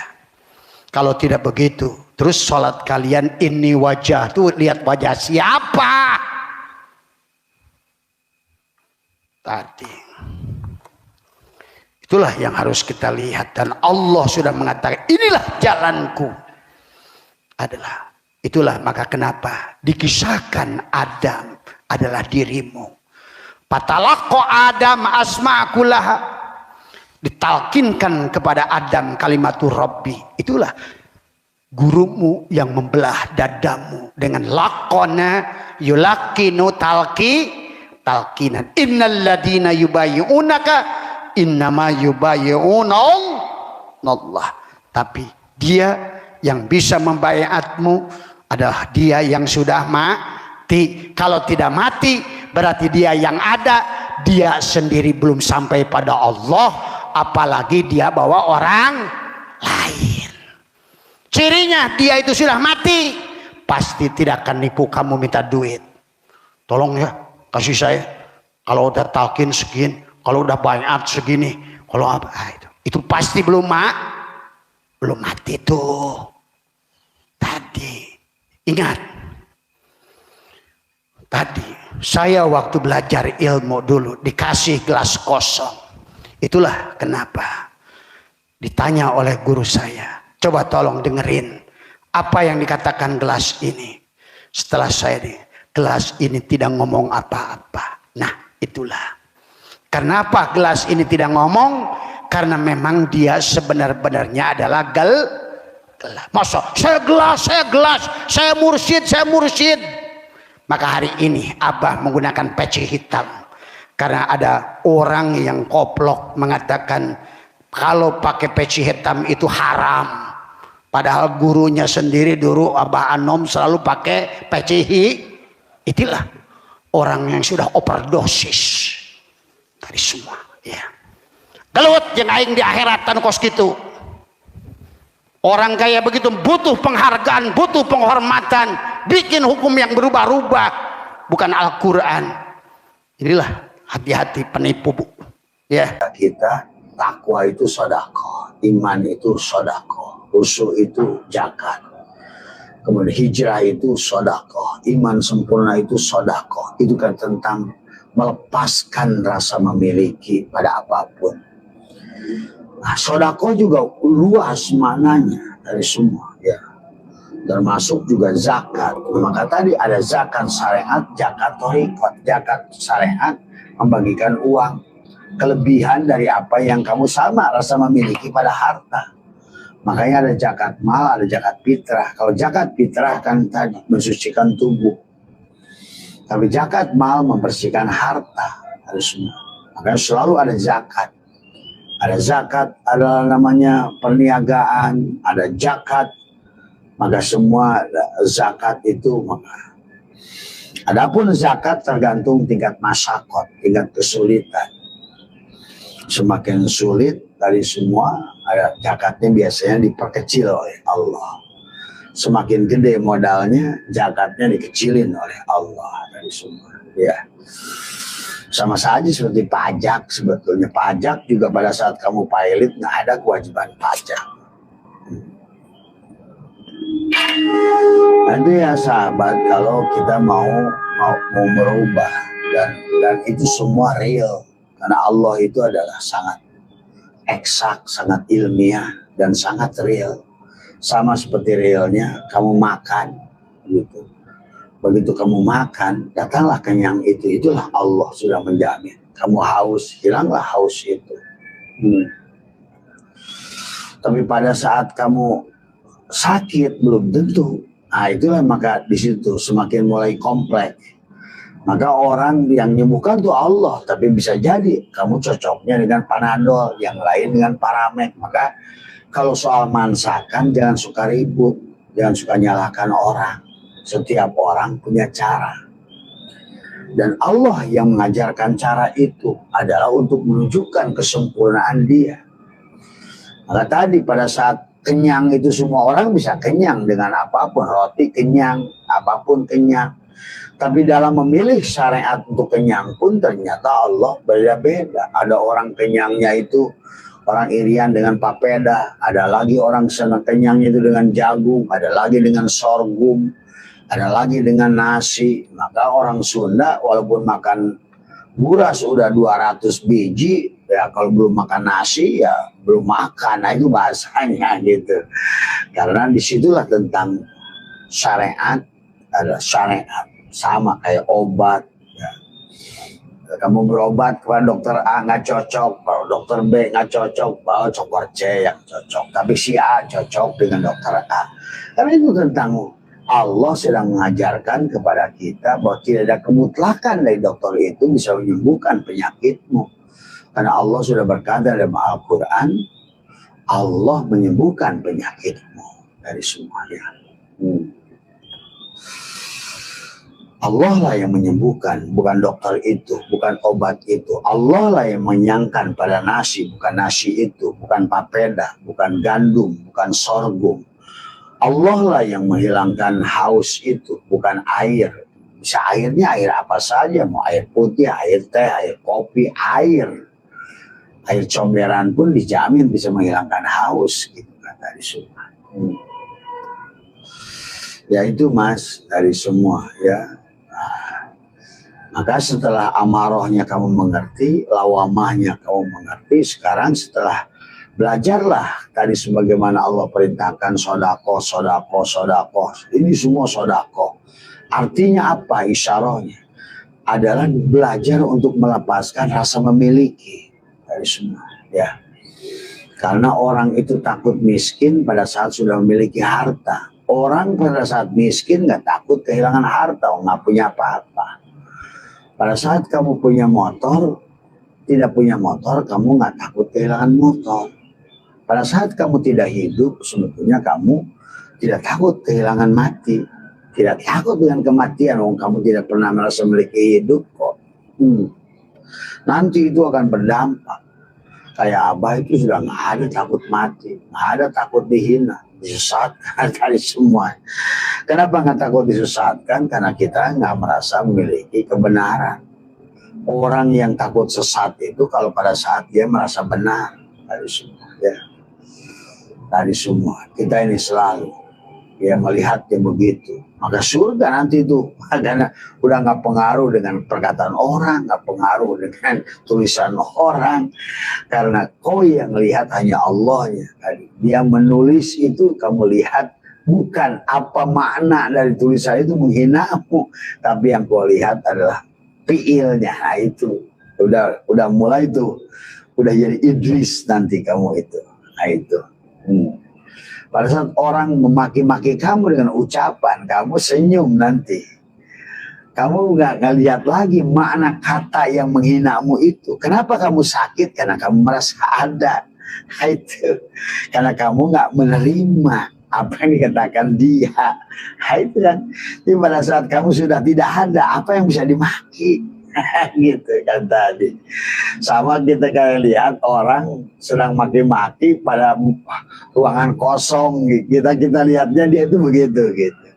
Kalau tidak begitu, terus sholat kalian ini wajah tuh, lihat wajah siapa tadi. Itulah yang harus kita lihat, dan Allah sudah mengatakan inilah jalanku adalah. Itulah maka kenapa dikisahkan Adam adalah dirimu. Patalaqqa Adam asma'akullaha, ditalkinkan kepada Adam kalimatur Rabbi. Itulah gurumu yang membelah dadamu dengan laqana yulaqinu talkinan. Innal ladina yubayyi'unaka innama yubayyi'unallah. Tapi dia yang bisa membaiatmu adalah dia yang sudah mati. Kalau tidak mati berarti dia yang ada. Dia sendiri belum sampai pada Allah, apalagi dia bawa orang lain. Cirinya dia itu sudah mati, pasti tidak akan nipu kamu minta duit. Tolong ya, kasih saya. Kalau udah talkin segini, kalau udah baiat segini, kalau apa itu pasti belum mati tuh. Tadi ingat, tadi saya waktu belajar ilmu dulu dikasih gelas kosong. Itulah kenapa ditanya oleh guru saya, coba tolong dengerin apa yang dikatakan gelas ini. Setelah saya gelas ini tidak ngomong apa-apa. Nah itulah kenapa gelas ini tidak ngomong, karena memang dia sebenar-benarnya adalah gelas. Masa saya gelas, saya mursyid. Maka hari ini Abah menggunakan peci hitam karena ada orang yang koplok mengatakan kalau pakai peci hitam itu haram. Padahal gurunya sendiri dulu Abah Anom selalu pakai peci hitam. Itulah orang yang sudah overdosis dari semua. Ya. Gelut yang aing di akhiratan kos gitu. Orang kayak begitu butuh penghargaan, butuh penghormatan, bikin hukum yang berubah-ubah, bukan Al-Quran. Inilah hati-hati penipu, Bu. Ya. Kita takwa itu sedekah, iman itu sedekah, khusyuk itu zakat. Kemudian hijrah itu sedekah, iman sempurna itu sedekah. Itu kan tentang melepaskan rasa memiliki pada apapun. Nah, sedekah juga luas maknanya dari semua, ya. Termasuk juga zakat. Maka tadi ada zakat syariat, zakat thariqat. Zakat syariat membagikan uang, kelebihan dari apa yang kamu sama rasa memiliki pada harta. Makanya ada zakat mal, ada zakat fitrah. Kalau zakat fitrah kan tadi mensucikan tubuh. Tapi zakat mal membersihkan harta. Ada semua. Makanya selalu ada zakat. Ada zakat adalah namanya perniagaan, ada zakat. Maka semua zakat itu maka. Adapun zakat tergantung tingkat masyakot, tingkat kesulitan. Semakin sulit dari semua, ada zakatnya biasanya diperkecil oleh Allah. Semakin gede modalnya, zakatnya dikecilin oleh Allah dari semua. Ya, sama saja seperti pajak sebetulnya. Pajak juga pada saat kamu pilot nggak ada kewajiban pajak. Nanti ya sahabat, kalau kita mau merubah dan itu semua real. Karena Allah itu adalah sangat eksak, sangat ilmiah, dan sangat real. Sama seperti realnya kamu makan, gitu. Begitu kamu makan, datanglah kenyang itu. Itulah Allah sudah menjamin. Kamu haus, hilanglah haus itu. Tapi pada saat kamu sakit, belum tentu. Nah itulah maka di situ semakin mulai kompleks. Maka orang yang menyembuhkan itu Allah, tapi bisa jadi kamu cocoknya dengan Panadol, yang lain dengan Paramed. Maka kalau soal masakan jangan suka ribut, jangan suka nyalahkan orang. Setiap orang punya cara. Dan Allah yang mengajarkan cara itu adalah untuk menunjukkan kesempurnaan Dia. Maka tadi pada saat kenyang itu semua orang bisa kenyang dengan apapun, roti kenyang, apapun kenyang. Tapi dalam memilih syariat untuk kenyang pun ternyata Allah beda-beda. Ada orang kenyangnya itu orang Irian dengan papeda, ada lagi orang sana kenyangnya itu dengan jagung, ada lagi dengan sorghum, ada lagi dengan nasi. Maka orang Sunda walaupun makan buras udah 200 biji, ya kalau belum makan nasi ya belum makan. Nah itu bahasanya gitu. Karena disitulah tentang syariat, ada syariat. Sama kayak obat, ya. Kamu berobat kepada dokter A nggak cocok, kalau dokter B nggak cocok, bawa dokter C yang cocok. Tapi si A cocok dengan dokter A. Karena itu tentang Allah sedang mengajarkan kepada kita bahwa tidak ada kemutlakan dari dokter itu bisa menyembuhkan penyakitmu. Karena Allah sudah berkata dalam Al-Quran, Allah menyembuhkan penyakitmu dari semuanya. Allah lah yang menyembuhkan, bukan dokter itu, bukan obat itu. Allah lah yang menyangkan pada nasi, bukan nasi itu, bukan papeda, bukan gandum, bukan sorghum. Allah lah yang menghilangkan haus itu, bukan air. Bisa airnya air apa saja, mau air putih, air teh, air kopi, air. Air comberan pun dijamin bisa menghilangkan haus, gitu kan dari semua. Ya itu Mas, dari semua ya. Maka setelah amarohnya kamu mengerti, lawamahnya kamu mengerti, sekarang setelah belajarlah tadi sebagaimana Allah perintahkan sodako, sodako, sodako. Ini semua sodako. Artinya apa isyarahnya? Adalah belajar untuk melepaskan rasa memiliki dari semua. Ya. Karena orang itu takut miskin pada saat sudah memiliki harta. Orang pada saat miskin nggak takut kehilangan harta, nggak punya apa-apa. Pada saat kamu punya motor, tidak punya motor, kamu nggak takut kehilangan motor. Pada saat kamu tidak hidup, sebetulnya kamu tidak takut kehilangan mati. Tidak takut dengan kematian, kamu tidak pernah merasa memiliki hidup kok. Nanti itu akan berdampak. Kayak Abah itu sudah nggak ada takut mati, nggak ada takut dihina, disesatkan dari semua. Kenapa nggak takut disesatkan? Karena kita nggak merasa memiliki kebenaran. Orang yang takut sesat itu kalau pada saat dia merasa benar dari semua, ya. Dari semua kita ini selalu ya melihatnya begitu. Maka surga nanti itu karena udah nggak pengaruh dengan perkataan orang, nggak pengaruh dengan tulisan orang, karena kau yang lihat hanya Allahnya. Dia menulis itu, kamu lihat bukan apa makna dari tulisan itu menghinamu, tapi yang kau lihat adalah fiilnya. Nah itu udah mulai tuh, udah jadi Idris nanti kamu itu. Nah itu. Pada saat orang memaki-maki kamu dengan ucapan, kamu senyum nanti. Kamu nggak lihat lagi makna kata yang menghinamu itu. Kenapa kamu sakit? Karena kamu merasa ada. Nah, itu. Karena kamu nggak menerima apa yang dikatakan dia. Nah, itu kan. Jadi pada saat kamu sudah tidak ada, apa yang bisa dimaki? Gitu kan tadi. Sama kita kayak lihat orang sedang maki-maki pada ruangan kosong, kita lihatnya dia itu begitu gitu.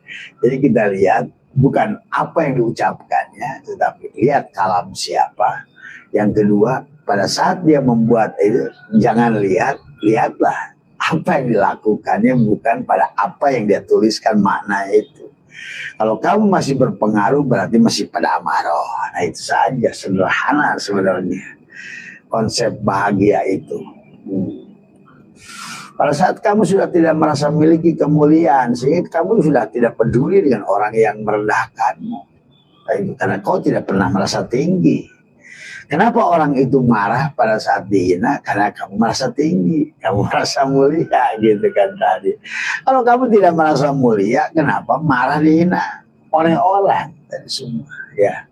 Jadi kita lihat bukan apa yang diucapkannya, tetapi lihat kalam siapa. Yang kedua, pada saat dia membuat itu, jangan lihatlah apa yang dilakukannya, bukan pada apa yang dia tuliskan makna itu. Kalau kamu masih berpengaruh berarti masih pada amaroh. Nah itu saja, sederhana sebenarnya konsep bahagia itu. Pada saat kamu sudah tidak merasa memiliki kemuliaan, sehingga kamu sudah tidak peduli dengan orang yang merendahkanmu. Nah, itu karena kau tidak pernah merasa tinggi. Kenapa orang itu marah pada saat dihina? Karena kamu merasa tinggi, kamu merasa mulia gitu kan tadi. Kalau kamu tidak merasa mulia, kenapa marah dihina oleh orang dan semua ya.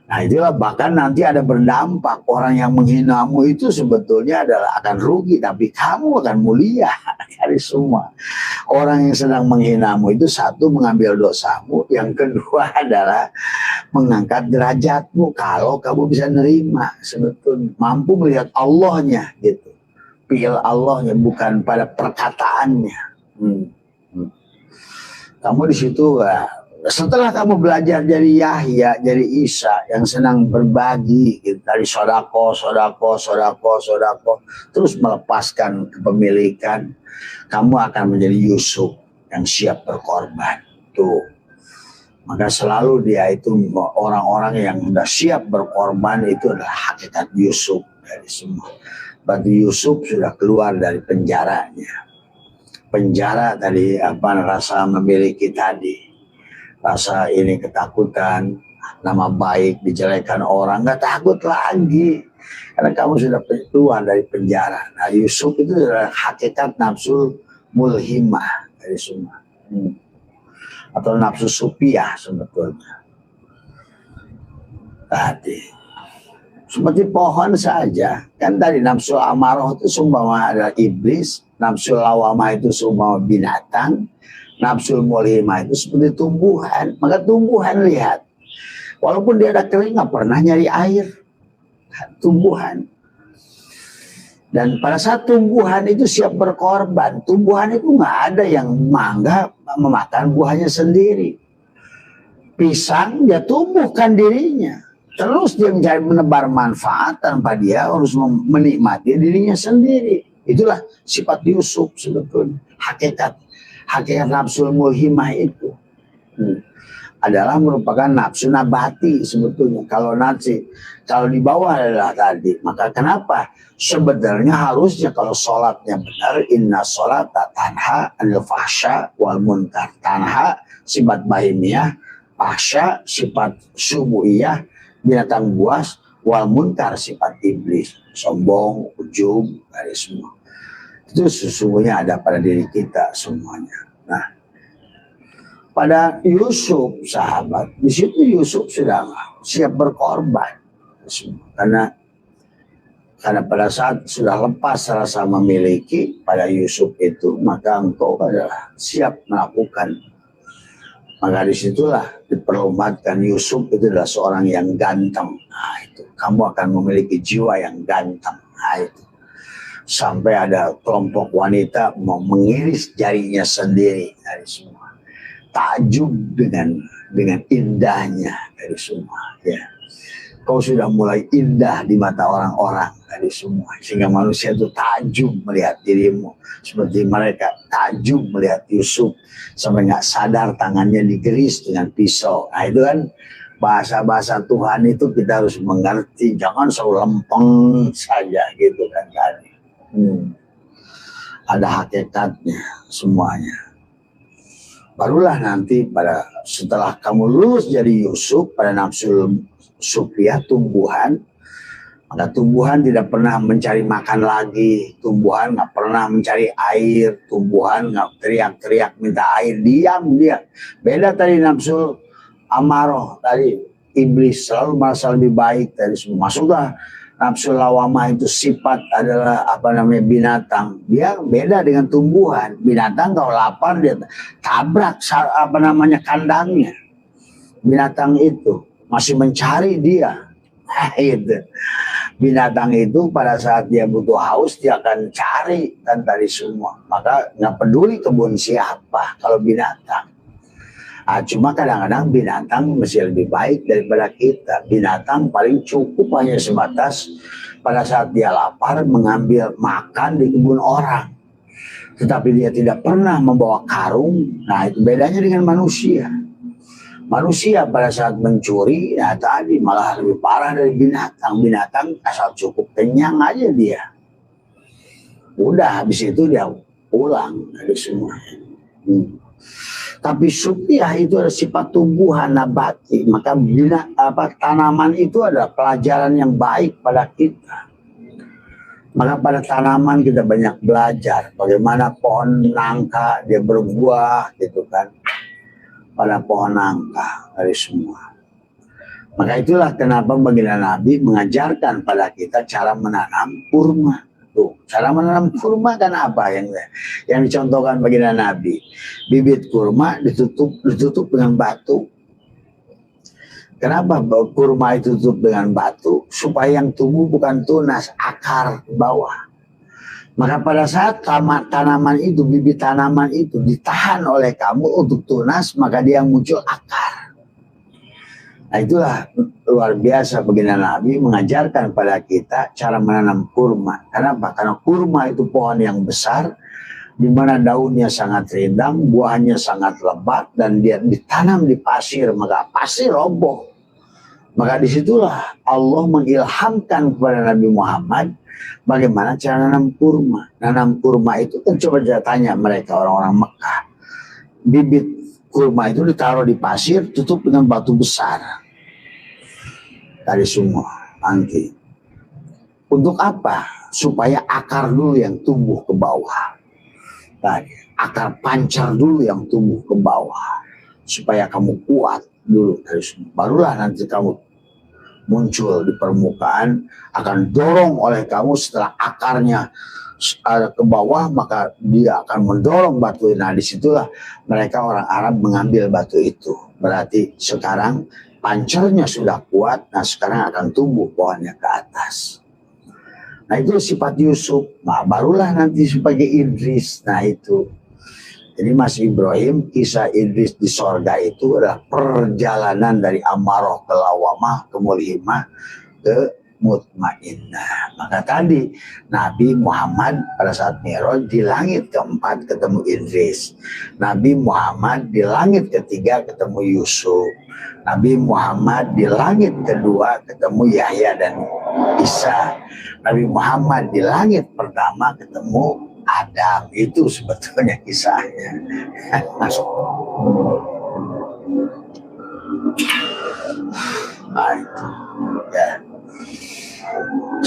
Nah itulah, bahkan nanti ada berdampak. Orang yang menghinamu itu sebetulnya adalah akan rugi, tapi kamu akan mulia dari semua. Orang yang sedang menghinamu itu satu mengambil dosamu, yang kedua adalah mengangkat derajatmu kalau kamu bisa nerima, sebetulnya mampu melihat Allahnya gitu. Fi'il Allahnya bukan pada perkataannya. Kamu di situ setelah kamu belajar dari Yahya, dari Isa yang senang berbagi gitu, dari sodako, terus melepaskan kepemilikan, kamu akan menjadi Yusuf yang siap berkorban. Tuh. Maka selalu dia itu orang-orang yang sudah siap berkorban, itu adalah hakikat Yusuf dari semua. Berarti Yusuf sudah keluar dari penjaranya. Penjara tadi rasa memiliki tadi. Rasa ini ketakutan, nama baik dijelekan orang, nggak takut lagi. Karena kamu sudah keluar dari penjara. Nah Yusuf itu adalah hakikat nafsu mulhimah dari semua. Atau nafsu supiah sebetulnya. Tadi. Seperti pohon saja. Kan tadi nafsu amarah itu seumpama adalah iblis. Nafsu lawamah itu seumpama binatang. Nafsu mulhimah itu seperti tumbuhan. Maka tumbuhan lihat. Walaupun dia ada kering, nggak pernah nyari air. Tumbuhan. Dan pada saat tumbuhan itu siap berkorban, tumbuhan itu nggak ada yang mangga memakan buahnya sendiri. Pisang dia tumbuhkan dirinya, terus dia mencari menebar manfaat tanpa dia harus menikmati dirinya sendiri. Itulah sifat Yusuf sebetulnya. Hakikat nafsu mulhimah itu adalah merupakan nafsu nabati sebetulnya. Kalau di bawah adalah tadi, maka kenapa? Sebenarnya harusnya kalau sholatnya benar, inna sholata tanha anil fahsya wal munkar. Tanha sifat bahimiyah, fahsya sifat subuhiyah, binatang buas, wal munkar sifat iblis, sombong, ujub, dari semua. Itu sesungguhnya ada pada diri kita semuanya. Nah, pada Yusuf sahabat, di situ Yusuf sudah siap berkorban karena pada saat sudah lepas rasa memiliki pada Yusuf itu, maka engkau adalah siap melakukan. Maka disitulah diperlombakan Yusuf itu adalah seorang yang ganteng. Nah, itu kamu akan memiliki jiwa yang ganteng. Nah, itu sampai ada kelompok wanita mau mengiris jarinya sendiri dari semua. Takjub dengan indahnya dari semua. Ya, kau sudah mulai indah di mata orang-orang dari semua, sehingga manusia itu takjub melihat dirimu, seperti mereka takjub melihat Yusuf sampai nggak sadar tangannya digeris dengan pisau. Nah itu kan bahasa-bahasa Tuhan itu kita harus mengerti, jangan selalu lempeng saja gitu kan. Ada hakikatnya semuanya. Barulah nanti setelah kamu lulus jadi Yusuf pada nafsu sufiah tumbuhan, maka tumbuhan tidak pernah mencari makan lagi, tumbuhan nggak pernah mencari air, tumbuhan nggak teriak-teriak minta air, diam dia. Beda tadi nafsu amaroh, tadi iblis selalu merasa lebih baik dari semua. Masuklah nafsu lawamah itu sifat adalah binatang. Dia beda dengan tumbuhan. Binatang kalau lapar dia tabrak kandangnya. Binatang itu masih mencari dia. Itu. Binatang itu pada saat dia butuh haus dia akan cari dan tadi semua. Maka nggak peduli kebun siapa kalau binatang. Cuma kadang-kadang binatang masih lebih baik daripada kita. Binatang paling cukup hanya sebatas pada saat dia lapar mengambil makan di kebun orang. Tetapi dia tidak pernah membawa karung. Nah itu bedanya dengan manusia. Manusia pada saat mencuri, ya tadi malah lebih parah dari binatang. Binatang asal cukup kenyang aja dia. Udah habis itu dia pulang dari semua. Tapi sufiah itu adalah sifat tumbuhan nabati. Maka tanaman itu adalah pelajaran yang baik pada kita. Maka pada tanaman kita banyak belajar. Bagaimana pohon nangka dia berbuah gitu kan. Pada pohon nangka dari semua. Maka itulah kenapa baginda Nabi mengajarkan pada kita cara menanam kurma. Tuh, cara menanam kurma kan apa yang dicontohkan baginda Nabi? Bibit kurma ditutup dengan batu. Kenapa kurma itu ditutup dengan batu? Supaya yang tumbuh bukan tunas, akar ke bawah. Maka pada saat tanaman itu, bibit tanaman itu ditahan oleh kamu untuk tunas, maka dia yang muncul akar. Nah itulah luar biasa baginda Nabi mengajarkan pada kita cara menanam kurma. Kenapa? Karena kurma itu pohon yang besar, di mana daunnya sangat rindang, buahnya sangat lebat, dan dia ditanam di pasir, maka pasir roboh. Maka disitulah Allah mengilhamkan kepada Nabi Muhammad bagaimana cara nanam kurma. Nanam kurma itu kan coba tanya mereka orang-orang Mekah. Bibit kurma itu ditaruh di pasir, tutup dengan batu besar. Dari semua nanti. Untuk apa? Supaya akar dulu yang tumbuh ke bawah. Tadi, akar pancar dulu yang tumbuh ke bawah. Supaya kamu kuat dulu dari semua. Barulah nanti kamu muncul di permukaan, akan dorong oleh kamu setelah akarnya ke bawah, maka dia akan mendorong batu. Nah disitulah mereka orang Arab mengambil batu itu. Berarti sekarang pancarnya sudah kuat, nah sekarang akan tumbuh pohonnya ke atas. Nah itu sifat Yusuf. Nah barulah nanti sebagai Idris. Nah itu. Jadi Mas Ibrahim, kisah Idris di sorga itu adalah perjalanan dari amarah ke lawamah, ke mulhimah, ke mutmainnah. Maka tadi Nabi Muhammad pada saat Mi'raj di langit keempat ketemu Idris. Nabi Muhammad di langit ketiga ketemu Yusuf. Nabi Muhammad di langit kedua ketemu Yahya dan Isa. Nabi Muhammad di langit pertama ketemu Adam. Itu sebetulnya kisahnya. Masuk. Nah, itu. Ya.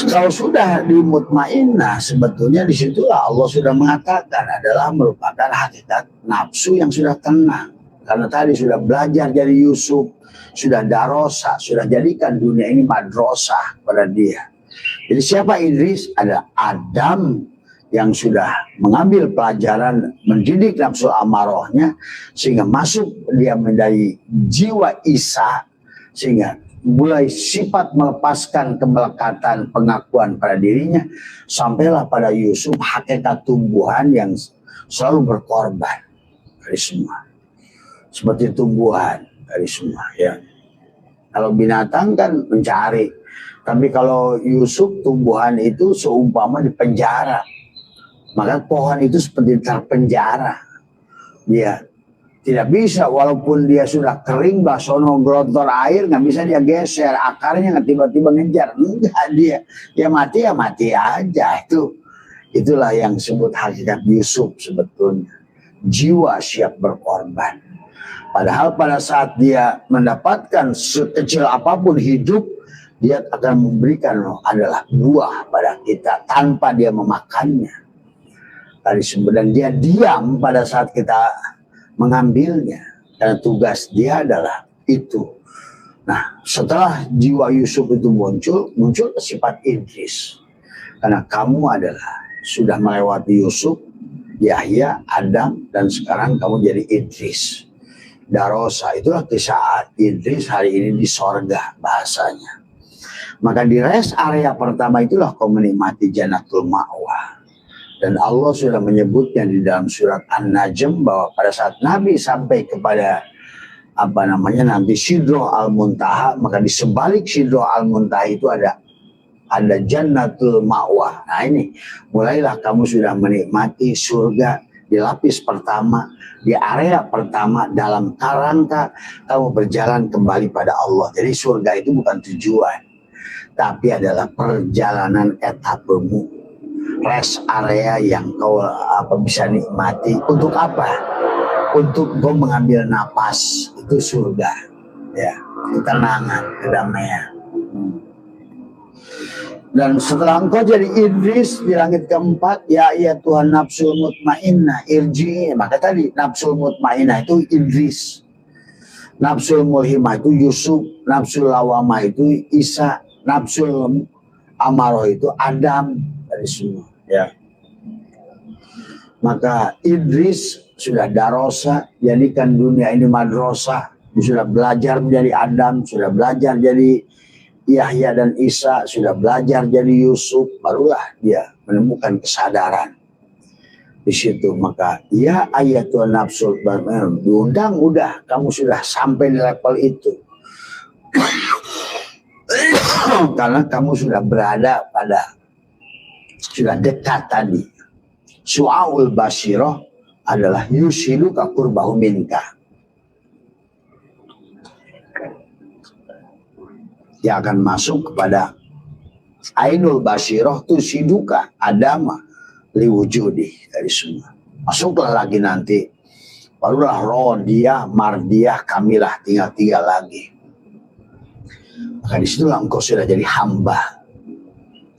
Kalau sudah di mutmainnah, sebetulnya disitulah Allah sudah mengatakan adalah merupakan hakikat nafsu yang sudah tenang. Karena tadi sudah belajar dari Yusuf, sudah darosa, sudah jadikan dunia ini madrasah pada dia. Jadi siapa Idris? Ada Adam yang sudah mengambil pelajaran, mendidik nafsu amarohnya, sehingga masuk dia menjadi jiwa Isa, sehingga mulai sifat melepaskan kemelekatan pengakuan pada dirinya, sampailah pada Yusuf hakikat tumbuhan yang selalu berkorban dari semua. Seperti tumbuhan dari semua ya. Kalau binatang kan mencari, tapi kalau Yusuf tumbuhan itu seumpama di penjara, maka pohon itu seperti terpenjara. Dia tidak bisa, walaupun dia sudah kering, basono gelontor air, nggak bisa dia geser, akarnya nggak tiba-tiba ngejar, enggak, dia ya mati aja. Itulah yang disebut hakikat Yusuf sebetulnya, jiwa siap berkorban. Padahal pada saat dia mendapatkan sekecil apapun hidup, dia akan memberikan adalah buah pada kita tanpa dia memakannya. Dan dia diam pada saat kita mengambilnya, karena tugas dia adalah itu. Nah, setelah jiwa Yusuf itu muncul sifat Idris. Karena kamu adalah sudah melewati Yusuf, Yahya, Adam, dan sekarang kamu jadi Idris. Darosa, itulah kisah Idris hari ini di sorga bahasanya. Maka di rest area pertama itulah kau menikmati Jannatul Ma'wa. Dan Allah sudah menyebutnya di dalam surat An-Najm bahwa pada saat Nabi sampai kepada nanti Sidroh Al-Muntaha, maka di sebalik Sidroh Al-Muntaha itu ada Jannatul Ma'wa. Nah ini, mulailah kamu sudah menikmati surga di lapis pertama, di area pertama, dalam kerangka kamu berjalan kembali pada Allah. Jadi surga itu bukan tujuan, tapi adalah perjalanan etapemu. Rest area yang kau bisa nikmati. Untuk apa? Untuk kau mengambil napas, itu surga ya, ketenangan, kedamaian. Dan setelah engkau jadi Idris di langit keempat, ya Tuhan nafsul mutmainnah irji, maka tadi nafsul mutmainnah itu Idris, nafsul mulhimah itu Yusuf, nafsul lawamah itu Isa, nafsul amaroh itu Adam, dari semua ya. Maka Idris sudah darosa, jadikan dunia ini madrasah, sudah belajar menjadi Adam, sudah belajar jadi Yahya dan Isa, sudah belajar jadi Yusuf, barulah dia menemukan kesadaran di situ. Maka ya ayatul nafsul, diundang, udah kamu sudah sampai di level itu. Karena kamu sudah berada pada, sudah dekat tadi. Su'aul basyiroh adalah yusilu kakurbahu minka. Yang akan masuk kepada ainul basyiroh tu siduka adama liwujudi, dari semua. Masuklah lagi nanti. Barulah rodiyah, mardiyah, kamilah, tinggal tiga lagi. Maka disitulah engkau sudah jadi hamba.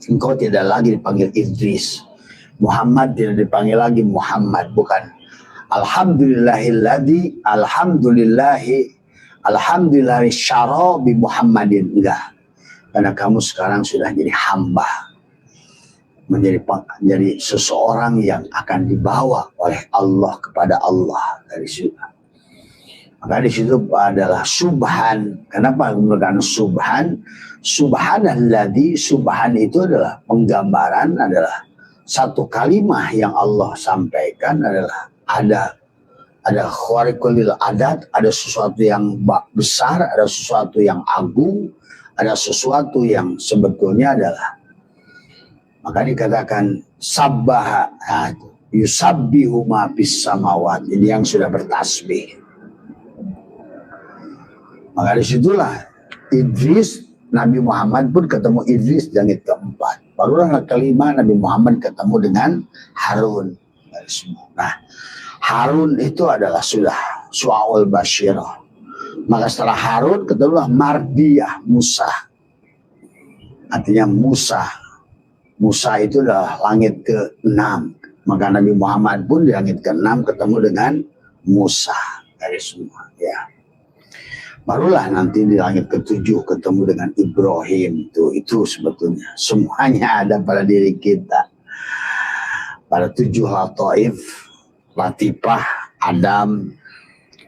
Engkau tidak lagi dipanggil Idris. Muhammad tidak dipanggil lagi Muhammad. Bukan Alhamdulillahilladzi Alhamdulillahi syara bi Muhammadin. Enggak. Karena kamu sekarang sudah jadi hamba. Menjadi seseorang yang akan dibawa oleh Allah kepada Allah dari situ. Maka di situ adalah subhan. Kenapa menggunakan subhan? Subhanalladzi, subhan itu adalah penggambaran, adalah satu kalimat yang Allah sampaikan, adalah ada khariqul lil adat, ada sesuatu yang besar, ada sesuatu yang agung, ada sesuatu yang sebetulnya adalah, maka dikatakan sabbaha, yusabbihu ma fis samawat, ini yang sudah bertasbih. Maka disitulah Idris, Nabi Muhammad pun ketemu Idris di langit keempat. Barulah kelima Nabi Muhammad ketemu dengan Harun. Nah, Harun itu adalah sudah su'aul basyirah. Maka setelah Harun ketemulah Mardiyah, Musa. Artinya Musa. Musa itu adalah langit ke-6. Maka Nabi Muhammad pun di langit ke-6 ketemu dengan Musa. dari semua ya. Barulah nanti di langit ketujuh ketemu dengan Ibrahim. Itu sebetulnya semuanya ada pada diri kita. Pada 7 lataif, latifah, Adam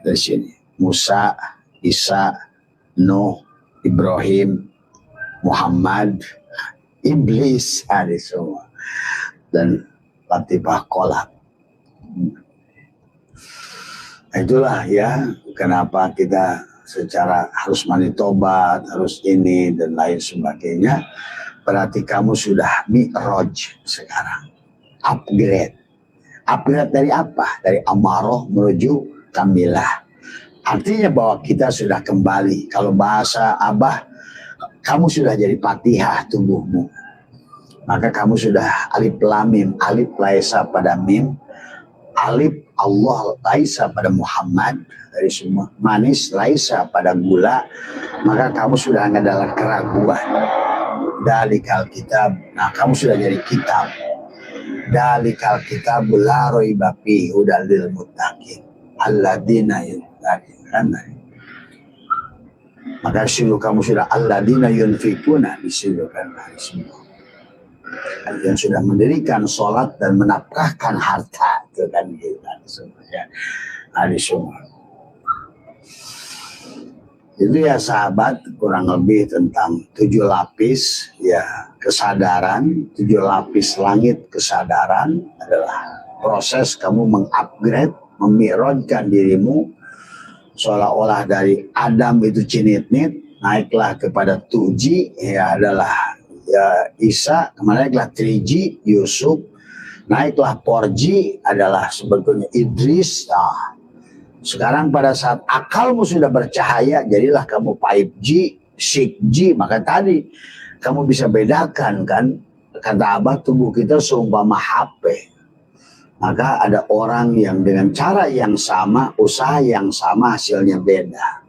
dari sini, Musa, Isa, Nuh, Ibrahim, Muhammad, Iblis ada semua, dan latifah kolab. Itulah ya kenapa kita secara harus mandi tobat, harus ini dan lain sebagainya. Berarti kamu sudah mi'raj sekarang, upgrade. Upgrade dari apa? Dari amaroh menuju kamilah. Artinya bahwa kita sudah kembali. Kalau bahasa Abah, kamu sudah jadi patihah tubuhmu. Maka kamu sudah alif lam mim, alif laisa pada mim, alif Allah laisa pada Muhammad, dari semua manis laisa pada gula, maka kamu sudah nggak dalam keraguan. Dalikal kitab, nah kamu sudah jadi kitab. Dalikal kitab la raiba fihi hudal lil muttaqin alladzina yu'minuna. Maka silu kamu sudah alladzina yunfikuna, disilukan dari semua. Yang sudah mendirikan sholat dan menafkahkan harta, itu kan gitu semuanya ada semua. Itu ya sahabat, kurang lebih tentang 7 lapis ya kesadaran. 7 lapis langit kesadaran adalah proses kamu mengupgrade, memi'rajkan dirimu seolah-olah dari Adam itu cinit-nit naiklah kepada 2G ya adalah ya Isa, kemarin naiklah 3G Yusuf, naiklah 4G adalah sebetulnya Idris. Nah, sekarang pada saat akalmu sudah bercahaya, jadilah kamu 5G, 6G. Maka tadi kamu bisa bedakan kan, kata Abah, tubuh kita seumpama HP. Maka ada orang yang dengan cara yang sama, usaha yang sama, hasilnya beda.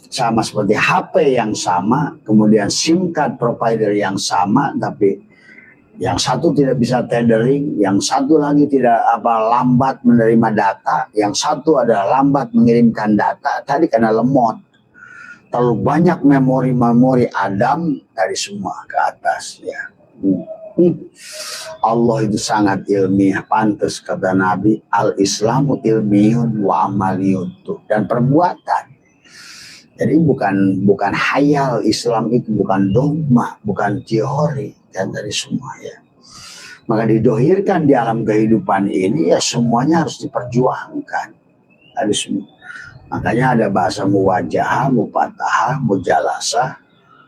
Sama seperti HP yang sama, kemudian SIM card provider yang sama, tapi yang satu tidak bisa tethering, yang satu lagi tidak lambat menerima data, yang satu adalah lambat mengirimkan data. Tadi karena lemot, terlalu banyak memori Adam dari semua ke atas ya. Allah itu sangat ilmiah, pantas kata Nabi, al-Islamu ilmiyun wa amaliyun, dan perbuatan. Jadi bukan hayal, Islam itu bukan dogma, bukan teori, dan dari semua ya. Maka didohirkan di alam kehidupan ini ya semuanya harus diperjuangkan. Ada semua. Makanya ada bahasa muwajahah, mupatahah, mujalasah,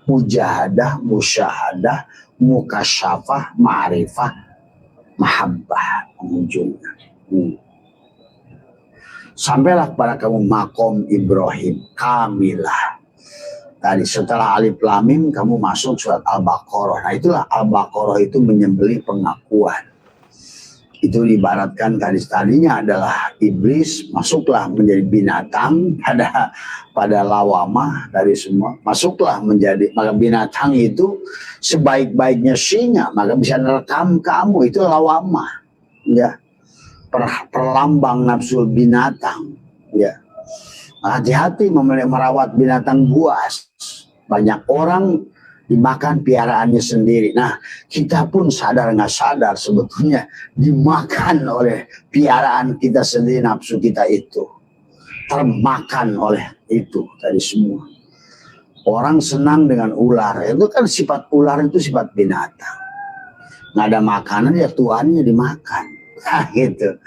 mujahadah, musyahadah, mukasyafah, ma'rifah, mahabbah, pengunjungnya. Sampailah pada kamu makom Ibrahim, kamilah. Tadi setelah alif lam mim kamu masuk surat Al-Baqarah. Nah itulah Al-Baqarah itu menyembelih pengakuan. Itu diibaratkan tadinya adalah iblis, masuklah menjadi binatang pada lawamah dari semua. Masuklah menjadi, maka binatang itu sebaik-baiknya singa, maka bisa merekam kamu, itu lawamah. Ya. Perlambang nafsu binatang ya. Hati-hati merawat binatang buas. Banyak orang dimakan piaraannya sendiri. Nah, kita pun sadar nggak sadar sebetulnya dimakan oleh piaraan kita sendiri, nafsu kita itu termakan oleh itu tadi semua. Orang senang dengan ular, itu kan sifat ular itu sifat binatang. Nggak ada makanan ya tuannya dimakan. Nah, gitu.